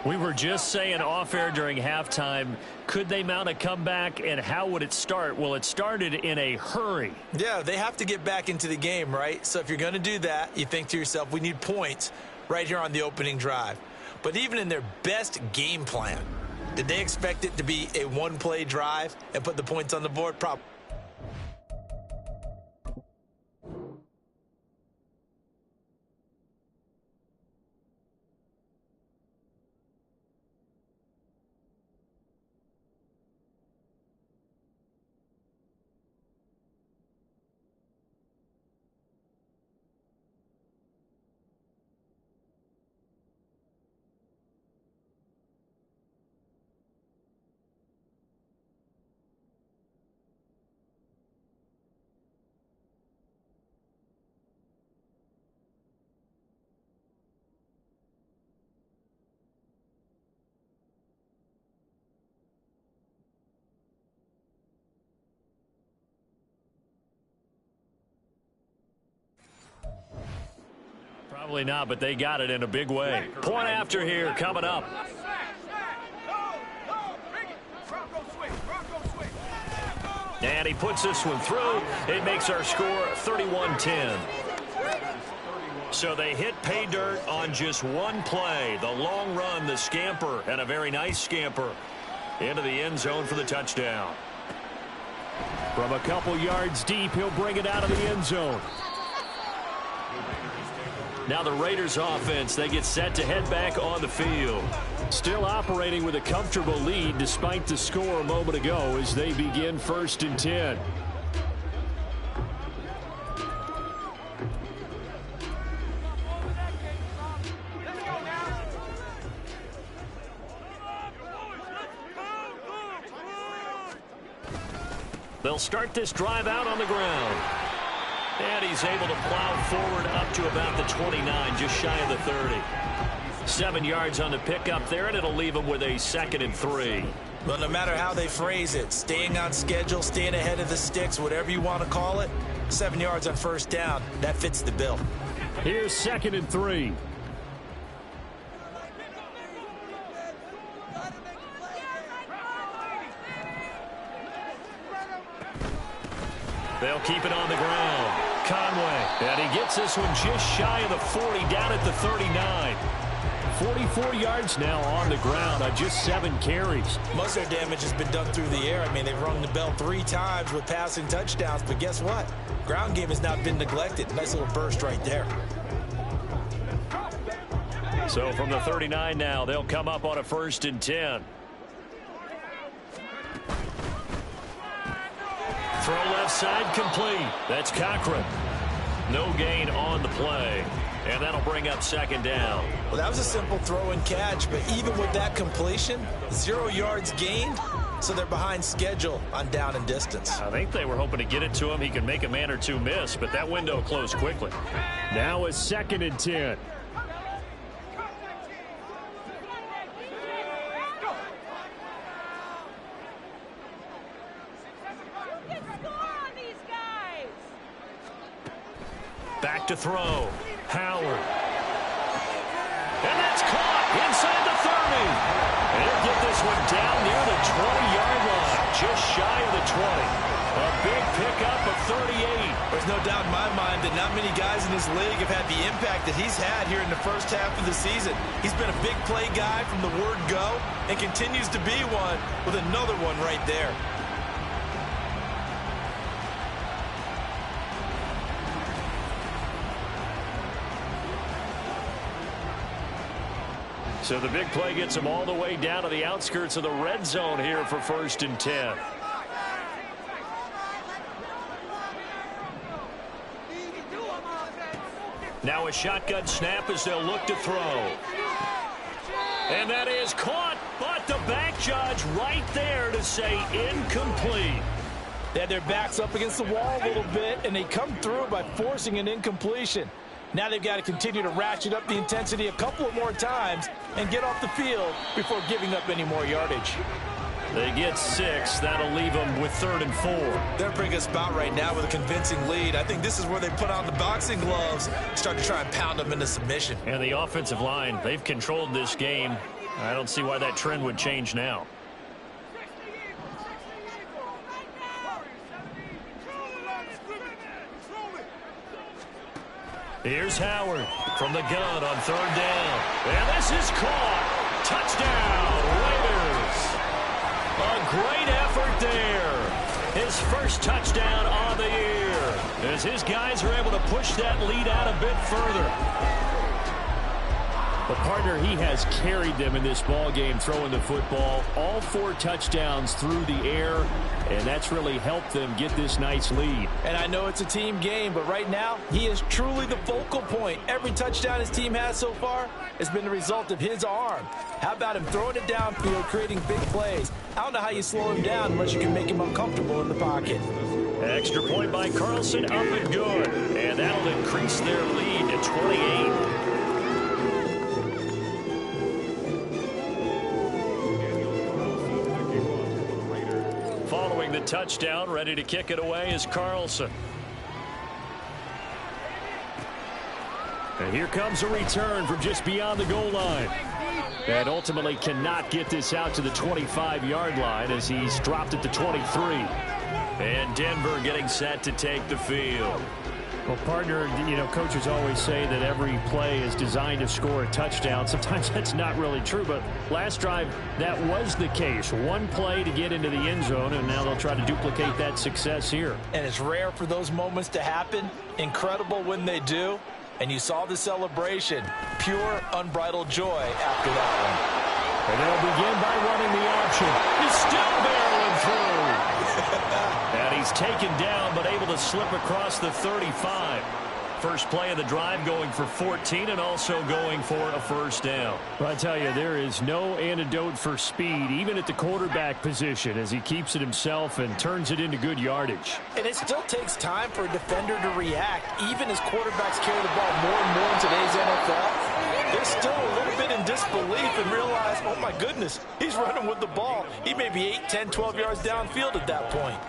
We were just saying off-air during halftime, could they mount a comeback, and how would it start? Well, it started in a hurry. Yeah, they have to get back into the game, right? So if you're going to do that, you think to yourself, we need points right here on the opening drive. But even in their best game plan, did they expect it to be a one-play drive and put the points on the board? Probably. Probably not, but they got it in a big way. Point after here coming up. And he puts this one through. It makes our score 31-10. So they hit pay dirt on just one play. The long run, the scamper, and a very nice scamper into the end zone for the touchdown. From a couple yards deep, he'll bring it out of the end zone. Now the Raiders offense, they get set to head back on the field. Still operating with a comfortable lead despite the score a moment ago as they begin 1st and 10. They'll start this drive out on the ground. And he's able to plow forward up to about the 29, just shy of the 30. 7 yards on the pickup there, and it'll leave him with a 2nd and 3. Well, no matter how they phrase it, staying on schedule, staying ahead of the sticks, whatever you want to call it, 7 yards on first down, that fits the bill. Here's 2nd and 3. They'll keep it on the ground. Conway, and he gets this one just shy of the 40, down at the 39. 44 yards now on the ground on just 7 carries. Most of their damage has been done through the air. I mean, they've rung the bell 3 times with passing touchdowns, but guess what? Ground game has not been neglected. Nice little burst right there. So from the 39 now, they'll come up on a 1st and 10. Throw left side complete. That's Cochran. No gain on the play. And that'll bring up 2nd down. Well, that was a simple throw and catch, but even with that completion, 0 yards gained, so they're behind schedule on down and distance. I think they were hoping to get it to him. He could make a man or two miss, but that window closed quickly. Now a 2nd and 10. Back to throw. Howard. And that's caught inside the 30. And he'll get this one down near the 20-yard line, just shy of the 20. A big pickup of 38. There's no doubt in my mind that not many guys in this league have had the impact that he's had here in the first half of the season. He's been a big play guy from the word go and continues to be one with another one right there. So the big play gets him all the way down to the outskirts of the red zone here for 1st and 10. Now a shotgun snap as they'll look to throw. And that is caught, but the back judge right there to say incomplete. They had their backs up against the wall a little bit, and they come through by forcing an incompletion. Now they've got to continue to ratchet up the intensity a couple of more times and get off the field before giving up any more yardage. They get 6. That'll leave them with 3rd and 4. They're bringing a spot right now with a convincing lead. I think this is where they put on the boxing gloves, start to try and pound them into submission. And the offensive line, they've controlled this game. I don't see why that trend would change now. Here's Howard from the gun on 3rd down. And this is caught. Touchdown, Raiders. A great effort there. His first touchdown on the year as his guys are able to push that lead out a bit further. But, partner, he has carried them in this ball game throwing the football. All 4 touchdowns through the air, and that's really helped them get this nice lead. And I know it's a team game, but right now he is truly the focal point. Every touchdown his team has so far has been the result of his arm. How about him throwing it downfield, creating big plays? I don't know how you slow him down unless you can make him uncomfortable in the pocket. Extra point by Carlson, up and good. And that'll increase their lead to 28. Following the touchdown, ready to kick it away is Carlson. And here comes a return from just beyond the goal line. And ultimately cannot get this out to the 25-yard line as he's dropped at the 23. And Denver getting set to take the field. Well, partner, you know, coaches always say that every play is designed to score a touchdown. Sometimes that's not really true, but last drive, that was the case. One play to get into the end zone, and now they'll try to duplicate that success here. And it's rare for those moments to happen. Incredible when they do. And you saw the celebration. Pure, unbridled joy after that one. And they'll begin by running the option. He's still barreling through. And he's taken down, but able to slip across the 35. First play of the drive going for 14 and also going for a first down. But I tell you, there is no antidote for speed, even at the quarterback position, as he keeps it himself and turns it into good yardage. And it still takes time for a defender to react, even as quarterbacks carry the ball more and more in today's NFL. They're still a little bit in disbelief and realize, oh my goodness, he's running with the ball. He may be 8, 10, 12 yards downfield at that point.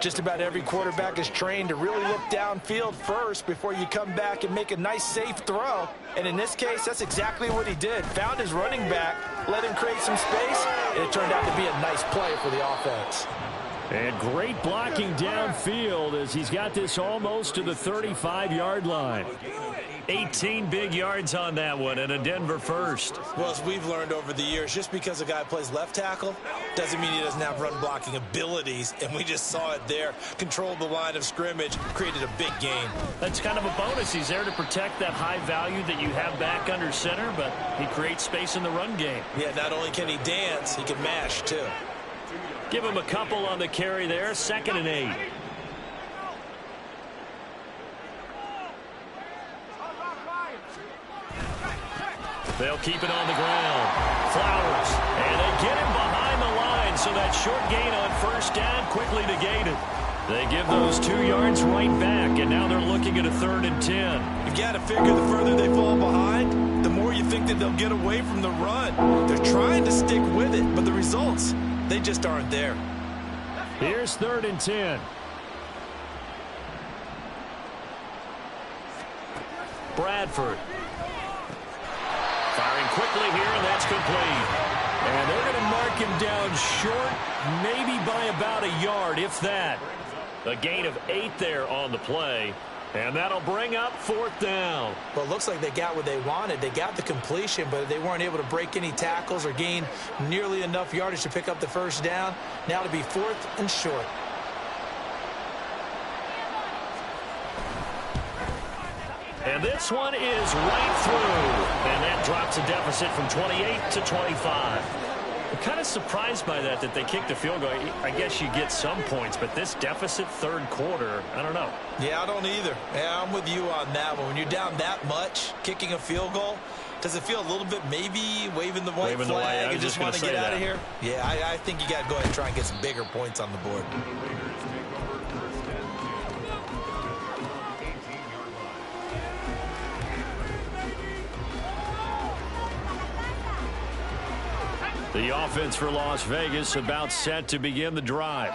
Just about every quarterback is trained to really look downfield first before you come back and make a nice, safe throw. And in this case, that's exactly what he did. Found his running back, let him create some space, and it turned out to be a nice play for the offense. And great blocking downfield as he's got this almost to the 35-yard line. 18 big yards on that one and a Denver first. Well, as we've learned over the years, just because a guy plays left tackle doesn't mean he doesn't have run blocking abilities, and we just saw it there. Controlled the line of scrimmage, created a big gain. That's kind of a bonus. He's there to protect that high value that you have back under center, but he creates space in the run game. Yeah, not only can he dance, he can mash too. Give him a couple on the carry there, 2nd and 8. They'll keep it on the ground. Flowers, and they get him behind the line, so that short gain on first down quickly negated. They give those 2 yards right back, and now they're looking at a 3rd and 10. You've got to figure the further they fall behind, the more you think that they'll get away from the run. They're trying to stick with it, but the results, they just aren't there. Here's 3rd and 10. Bradford. Firing quickly here, and that's complete. And they're going to mark him down short, maybe by about a yard, if that. A gain of 8 there on the play. And that'll bring up 4th down. Well, it looks like they got what they wanted. They got the completion, but they weren't able to break any tackles or gain nearly enough yardage to pick up the first down. Now to be 4th and short. And this one is right through. And that drops a deficit from 28 to 25. I'm kind of surprised by that they kicked the field goal. I guess you get some points, but this deficit third quarter, I don't know. Yeah, I don't either. Yeah, I'm with you on that one. When you're down that much, kicking a field goal, does it feel a little bit maybe waving the white flag and just want to get out of here? Yeah, I think you got to go ahead and try and get some bigger points on the board. The offense for Las Vegas about set to begin the drive.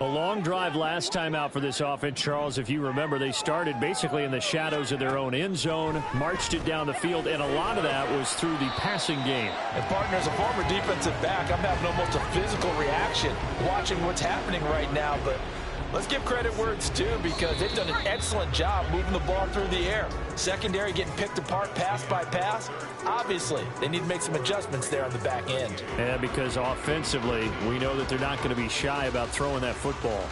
A long drive last time out for this offense, Charles. If you remember, they started basically in the shadows of their own end zone, marched it down the field, and a lot of that was through the passing game. And, partner, as a former defensive back, I'm having almost a physical reaction watching what's happening right now. But let's give credit where it's due, because they've done an excellent job moving the ball through the air. Secondary getting picked apart pass by pass. Obviously, they need to make some adjustments there on the back end. And because offensively, we know that they're not going to be shy about throwing that football.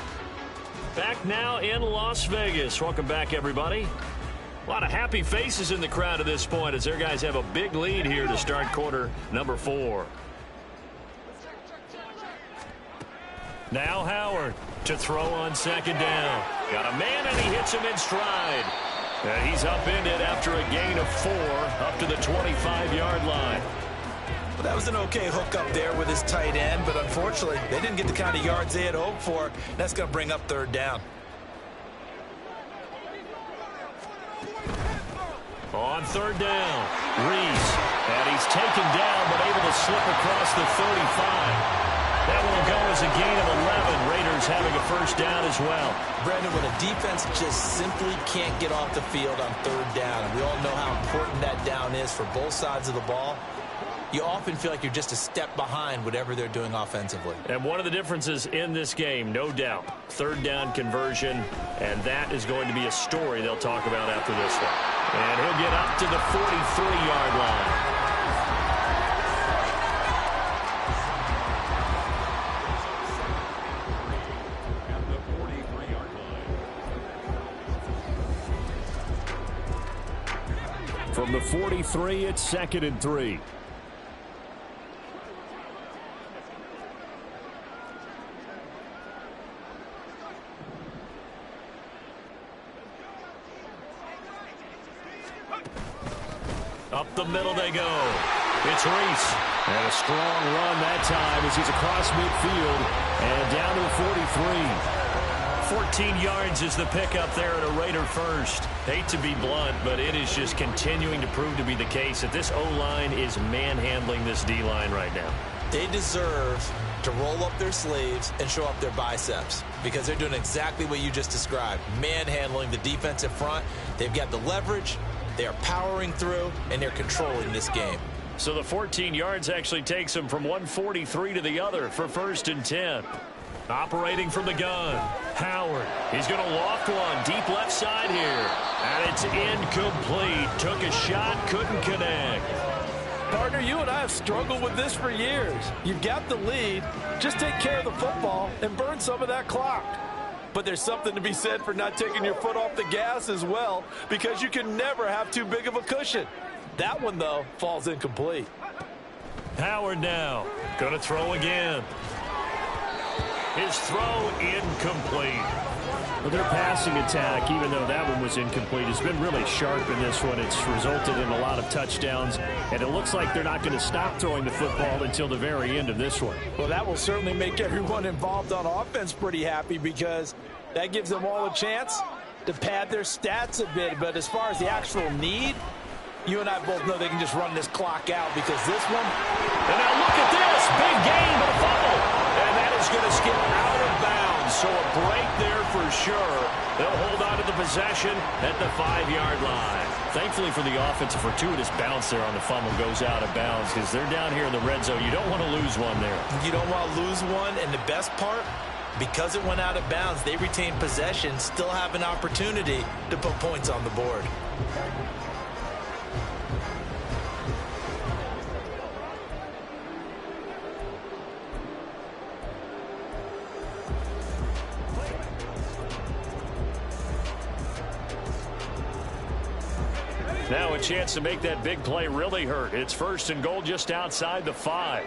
Back now in Las Vegas. Welcome back, everybody. A lot of happy faces in the crowd at this point as their guys have a big lead here to start quarter number 4. Now Howard to throw on second down. Got a man, and he hits him in stride. He's upended after a gain of 4 up to the 25-yard line. Well, that was an okay hook up there with his tight end, but unfortunately, they didn't get the kind of yards they had hoped for. That's going to bring up 3rd down. On 3rd down, Reese. And he's taken down, but able to slip across the 35. That will go as a gain of 11. Raiders having a first down as well. Brandon, when a defense just simply can't get off the field on 3rd down, and we all know how important that down is for both sides of the ball, you often feel like you're just a step behind whatever they're doing offensively. And one of the differences in this game, no doubt, 3rd down conversion, and that is going to be a story they'll talk about after this one. And he'll get up to the 43-yard line. From the 43, it's 2nd and 3. Up the middle they go. It's Reese. And a strong run that time as he's across midfield and down to the 43. 14 yards is the pickup there at a Raider first. Hate to be blunt, but it is just continuing to prove to be the case that this O-line is manhandling this D-line right now. They deserve to roll up their sleeves and show up their biceps, because they're doing exactly what you just described, manhandling the defensive front. They've got the leverage, they are powering through, and they're controlling this game. So the 14 yards actually takes them from 143 to the other for 1st and 10. Operating from the gun, Howard. He's going to loft one deep left side here. And it's incomplete. Took a shot, couldn't connect. Partner, you and I have struggled with this for years. You've got the lead. Just take care of the football and burn some of that clock. But there's something to be said for not taking your foot off the gas as well, because you can never have too big of a cushion. That one, though, falls incomplete. Howard now. Going to throw again. His throw incomplete. Well, their passing attack, even though that one was incomplete, has been really sharp in this one. It's resulted in a lot of touchdowns, and it looks like they're not going to stop throwing the football until the very end of this one. Well, that will certainly make everyone involved on offense pretty happy, because that gives them all a chance to pad their stats a bit. But as far as the actual need, you and I both know they can just run this clock out, because this one... And now look at this. Big gain, but a fumble. And that is going to skip out of bounds. So a break there for sure. They'll hold on to the possession at the 5-yard line. Thankfully for the offense, a fortuitous bounce there on the fumble goes out of bounds because they're down here in the red zone. You don't want to lose one there. You don't want to lose one, and the best part, because it went out of bounds, they retain possession, still have an opportunity to put points on the board. Now a chance to make that big play really hurt. It's 1st and goal just outside the 5.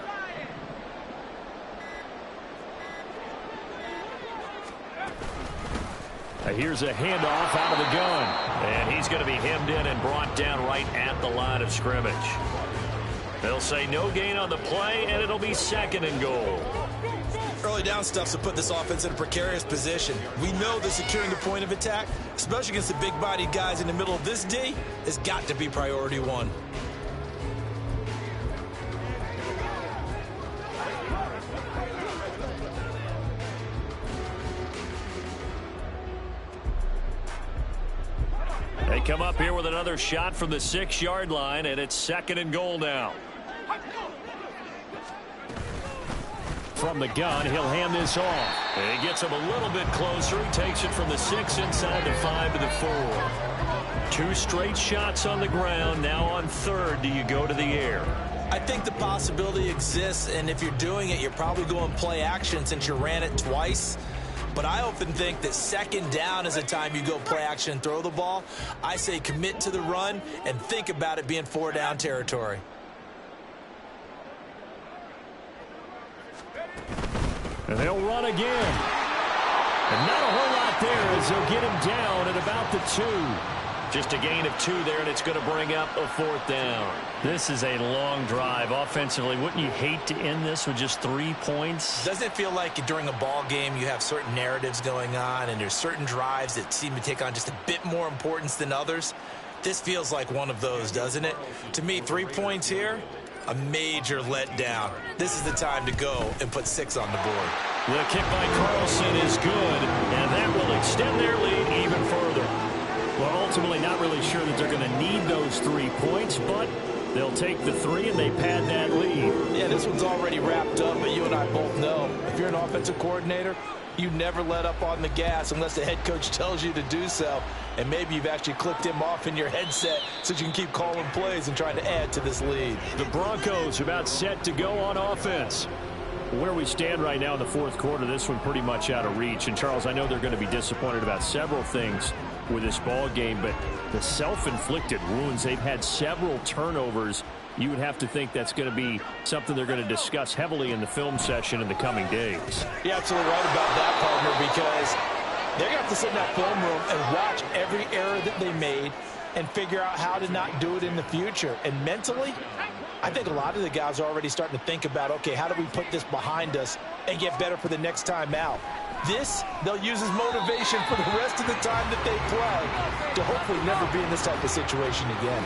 Here's a handoff out of the gun. And he's going to be hemmed in and brought down right at the line of scrimmage. They'll say no gain on the play, and it'll be 2nd and goal. Early down stuffs will put this offense in a precarious position. We know that securing the point of attack, especially against the big-bodied guys in the middle of this D, has got to be priority 1. They come up here with another shot from the 6-yard line, and it's 2nd and goal now. From the gun, he'll hand this off. And he gets him a little bit closer. He takes it from the 6 inside the 5 to the 4. 2 straight shots on the ground. Now on 3rd, do you go to the air? I think the possibility exists, and if you're doing it, you're probably going play action since you ran it twice. But I often think that 2nd down is a time you go play action and throw the ball. I say commit to the run and think about it being 4-down territory. And they'll run again. And not a whole lot there as they'll get him down at about the 2. Just a gain of 2 there, and it's going to bring up a 4th down. This is a long drive offensively. Wouldn't you hate to end this with just 3 points? Doesn't it feel like during a ball game you have certain narratives going on and there's certain drives that seem to take on just a bit more importance than others? This feels like one of those, doesn't it? To me, 3 points here, a major letdown. This is the time to go and put 6 on the board. The kick by Carlson is good, and that will extend their lead even further. Well, ultimately not really sure that they're going to need those 3 points, but they'll take the 3 and they pad that lead. Yeah, this one's already wrapped up, but you and I both know if you're an offensive coordinator, you never let up on the gas unless the head coach tells you to do so. And maybe you've actually clicked him off in your headset so you can keep calling plays and trying to add to this lead. The Broncos about set to go on offense. Where we stand right now in the 4th quarter, this one pretty much out of reach. And, Charles, I know they're going to be disappointed about several things with this ball game, but the self-inflicted wounds, they've had several turnovers. You would have to think that's going to be something they're going to discuss heavily in the film session in the coming days. You're absolutely right about that, partner, because they're going to have to sit in that film room and watch every error that they made and figure out how to not do it in the future. And mentally, I think a lot of the guys are already starting to think about, okay, how do we put this behind us and get better for the next time out? This, they'll use as motivation for the rest of the time that they play to hopefully never be in this type of situation again.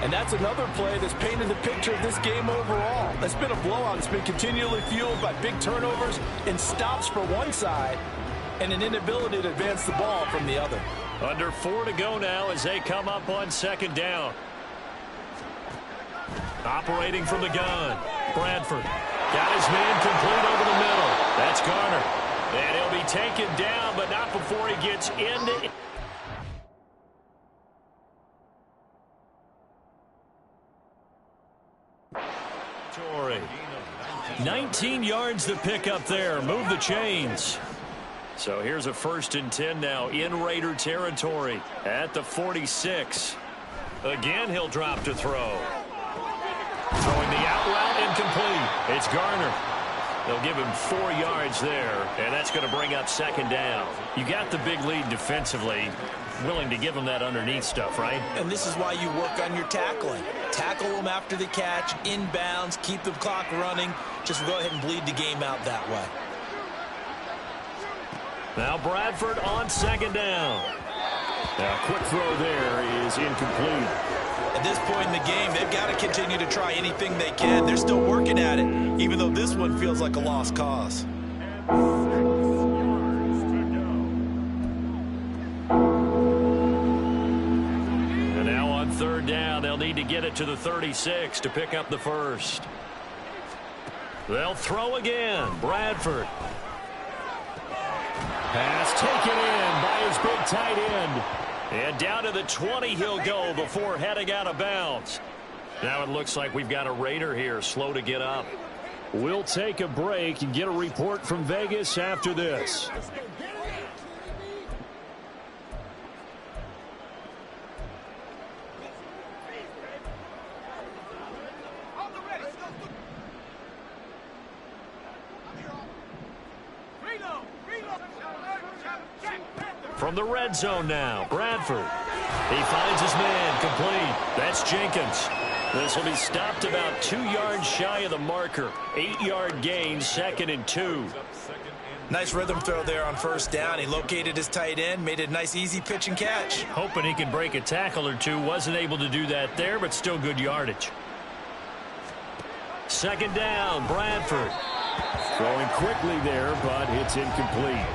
And that's another play that's painted the picture of this game overall. It's been a blowout. It's been continually fueled by big turnovers and stops for one side and an inability to advance the ball from the other. Under 4 to go now as they come up on 2nd down. Operating from the gun. Bradford got his man complete over the middle. That's Garner. And he'll be taken down, but not before he gets into... Torrey. 19 yards to pick up there. Move the chains. So here's a 1st and 10 now in Raider territory at the 46. Again, he'll drop to throw. Throwing the out route incomplete. It's Garner. They'll give him 4 yards there, and that's going to bring up 2nd down. You got the big lead defensively. Willing to give them that underneath stuff, right? And this is why you work on your tackling. Tackle them after the catch, inbounds, keep the clock running. Just go ahead and bleed the game out that way. Now Bradford on 2nd down. Now a quick throw there is incomplete. At this point in the game, they've got to continue to try anything they can. They're still working at it, even though this one feels like a lost cause. get it to the 36 to pick up the first. They'll throw again. Bradford. Pass taken in by his big tight end. And down to the 20 he'll go before heading out of bounds. Now it looks like we've got a Raider here, slow to get up. We'll take a break and get a report from Vegas after this. From the red zone now, Bradford. He finds his man complete. That's Jenkins. This will be stopped about 2 yards shy of the marker. 8-yard gain, 2nd and 2. Nice rhythm throw there on first down. He located his tight end, made a nice easy pitch and catch. Hoping he can break a tackle or two. Wasn't able to do that there, but still good yardage. 2nd down, Bradford. Throwing quickly there, but it's incomplete.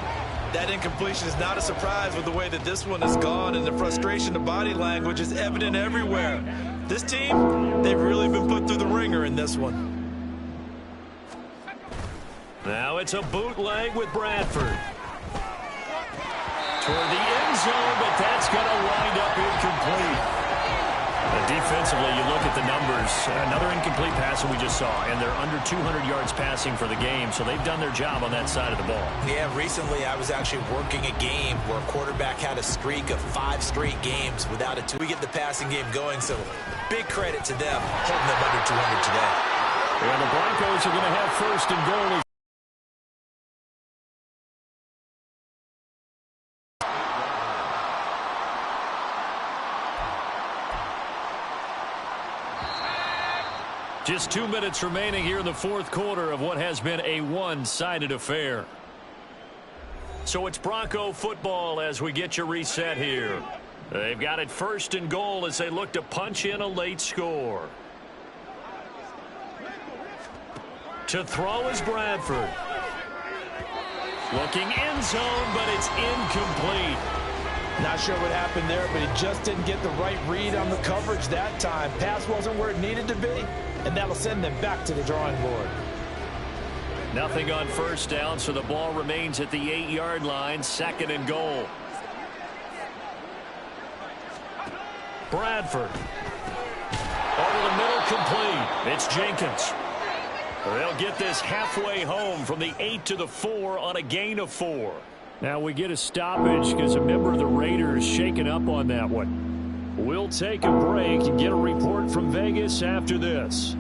That incompletion is not a surprise with the way that this one has gone, and the frustration of body language is evident everywhere. This team, they've really been put through the ringer in this one. Now it's a bootleg with Bradford. Toward the end zone, but that's going to wind up incomplete. Defensively, you look at the numbers. Another incomplete pass that we just saw, and they're under 200 yards passing for the game, so they've done their job on that side of the ball. Yeah, recently I was actually working a game where a quarterback had a streak of 5 straight games without a 2. We get the passing game going, so big credit to them holding them under 200 today. And the Broncos are going to have 1st and goal. Just 2 minutes remaining here in the 4th quarter of what has been a one-sided affair. So it's Bronco football as we get you reset here. They've got it 1st and goal as they look to punch in a late score. To throw is Bradford. Looking end zone, but it's incomplete. Not sure what happened there, but he just didn't get the right read on the coverage that time. Pass wasn't where it needed to be, and that'll send them back to the drawing board. Nothing on 1st down, so the ball remains at the 8-yard line, 2nd and goal. Bradford. Over the middle, complete. It's Jenkins. They'll get this halfway home from the 8 to the 4 on a gain of 4. Now we get a stoppage because a member of the Raiders shaken up on that one. We'll take a break and get a report from Vegas after this.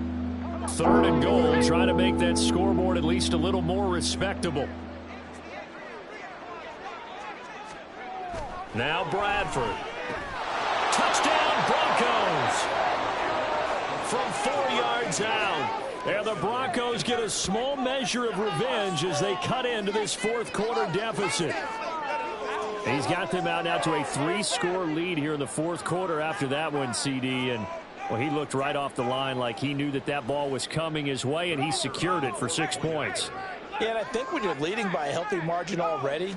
3rd and goal, try to make that scoreboard at least a little more respectable. Now Bradford. Touchdown Broncos! From 4 yards out. And the Broncos get a small measure of revenge as they cut into this 4th quarter deficit. He's got them out now to a 3-score lead here in the 4th quarter after that one, CD. And, well, he looked right off the line like he knew that that ball was coming his way, and he secured it for 6 points. Yeah, and I think when you're leading by a healthy margin already,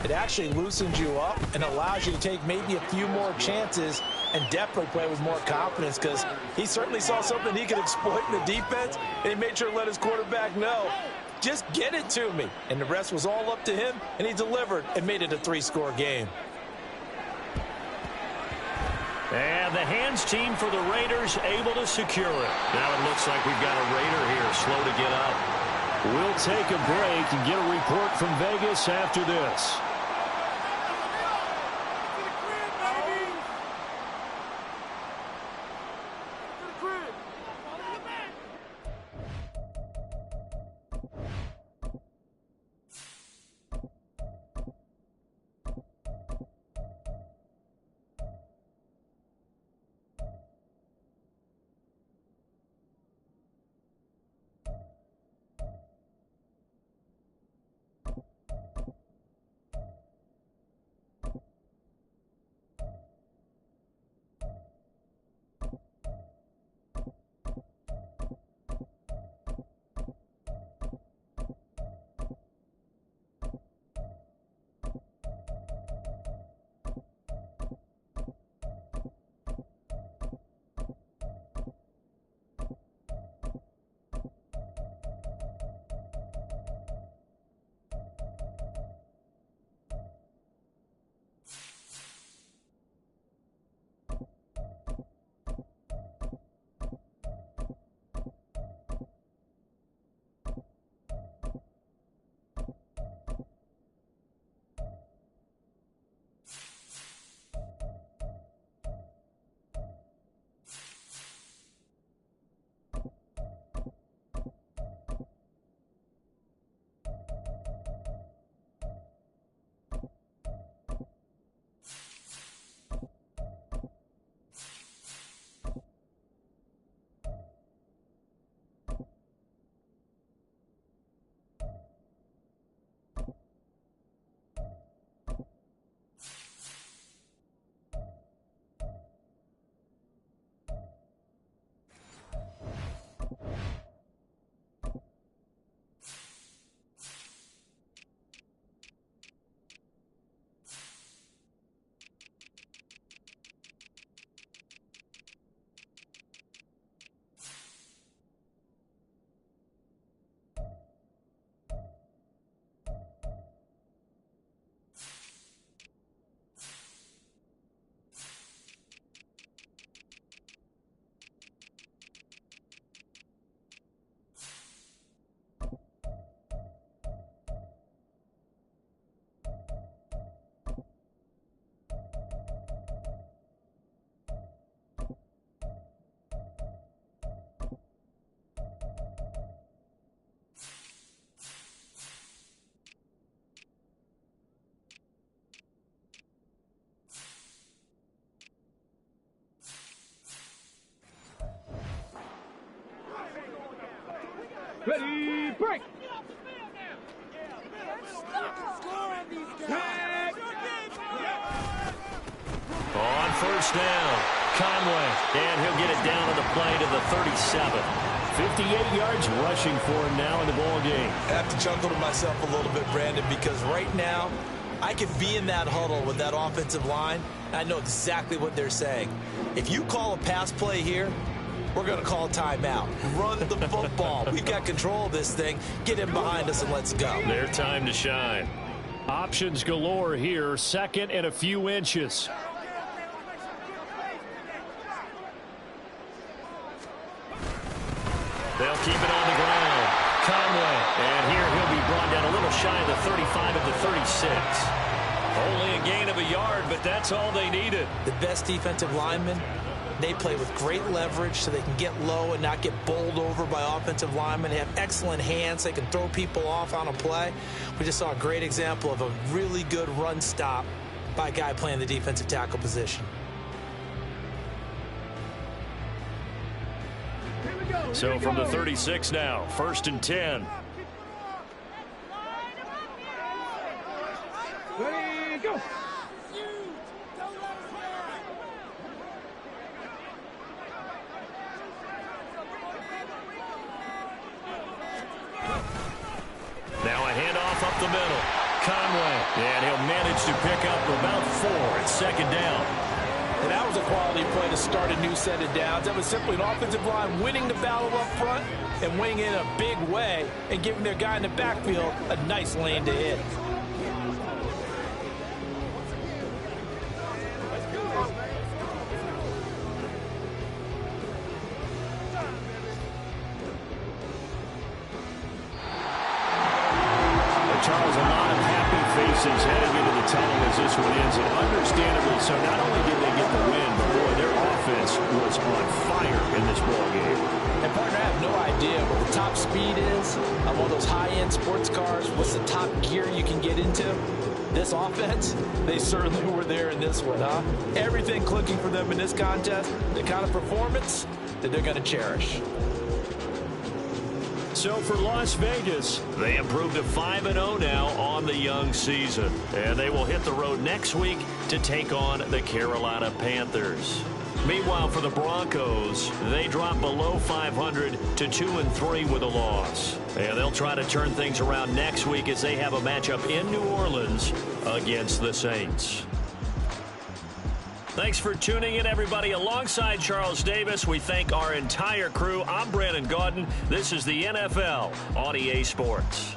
it actually loosens you up and allows you to take maybe a few more chances and definitely play with more confidence, because he certainly saw something he could exploit in the defense, and he made sure to let his quarterback know, just get it to me. And the rest was all up to him, and he delivered and made it a 3-score game. And the hands team for the Raiders able to secure it. Now it looks like we've got a Raider here slow to get up. We'll take a break and get a report from Vegas after this. break. On first down, Conway, and he'll get it down on the play to the 37. 58 yards rushing for him now in the ball game. I have to chuckle to myself a little bit, Brandon, because right now I could be in that huddle with that offensive line, and I know exactly what they're saying. If you call a pass play here, we're going to call timeout. Run the football. We've got control of this thing. Get in behind us and let's go. Their time to shine. Options galore here. Second and a few inches. They'll keep it on the ground. Conway, and here he'll be brought down a little shy of the 35 at the 36. Only a gain of a yard, but that's all they needed. The best defensive linemen, they play with great leverage so they can get low and not get bowled over by offensive linemen. They have excellent hands. They can throw people off on a play. We just saw a great example of a really good run stop by a guy playing the defensive tackle position. So from the 36 now, 1st and 10. Ready, go. Now a handoff up the middle. Conway, and he'll manage to pick up about 4 at 2nd down. And that was a quality play to start a new set of downs. That was simply an offensive line winning the battle up front and winning in a big way and giving their guy in the backfield a nice lane to hit. Charles, a lot of happy faces heading into the tunnel as this one ends, and understandably so. Not only did they get the win, but boy, their offense was on fire in this ball game. And partner, I have no idea what the top speed is on one of those high-end sports cars. What's the top gear you can get into? This offense, they certainly were there in this one, huh? Everything clicking for them in this contest, the kind of performance that they're going to cherish. So for Las Vegas, They improved to 5-0 now on the young season. And they will hit the road next week to take on the Carolina Panthers. Meanwhile, for the Broncos, they dropped below 500 to 2-3 with a loss. And they'll try to turn things around next week as they have a matchup in New Orleans against the Saints. Thanks for tuning in, everybody. Alongside Charles Davis, we thank our entire crew. I'm Brandon Gaudin. This is the NFL on EA Sports.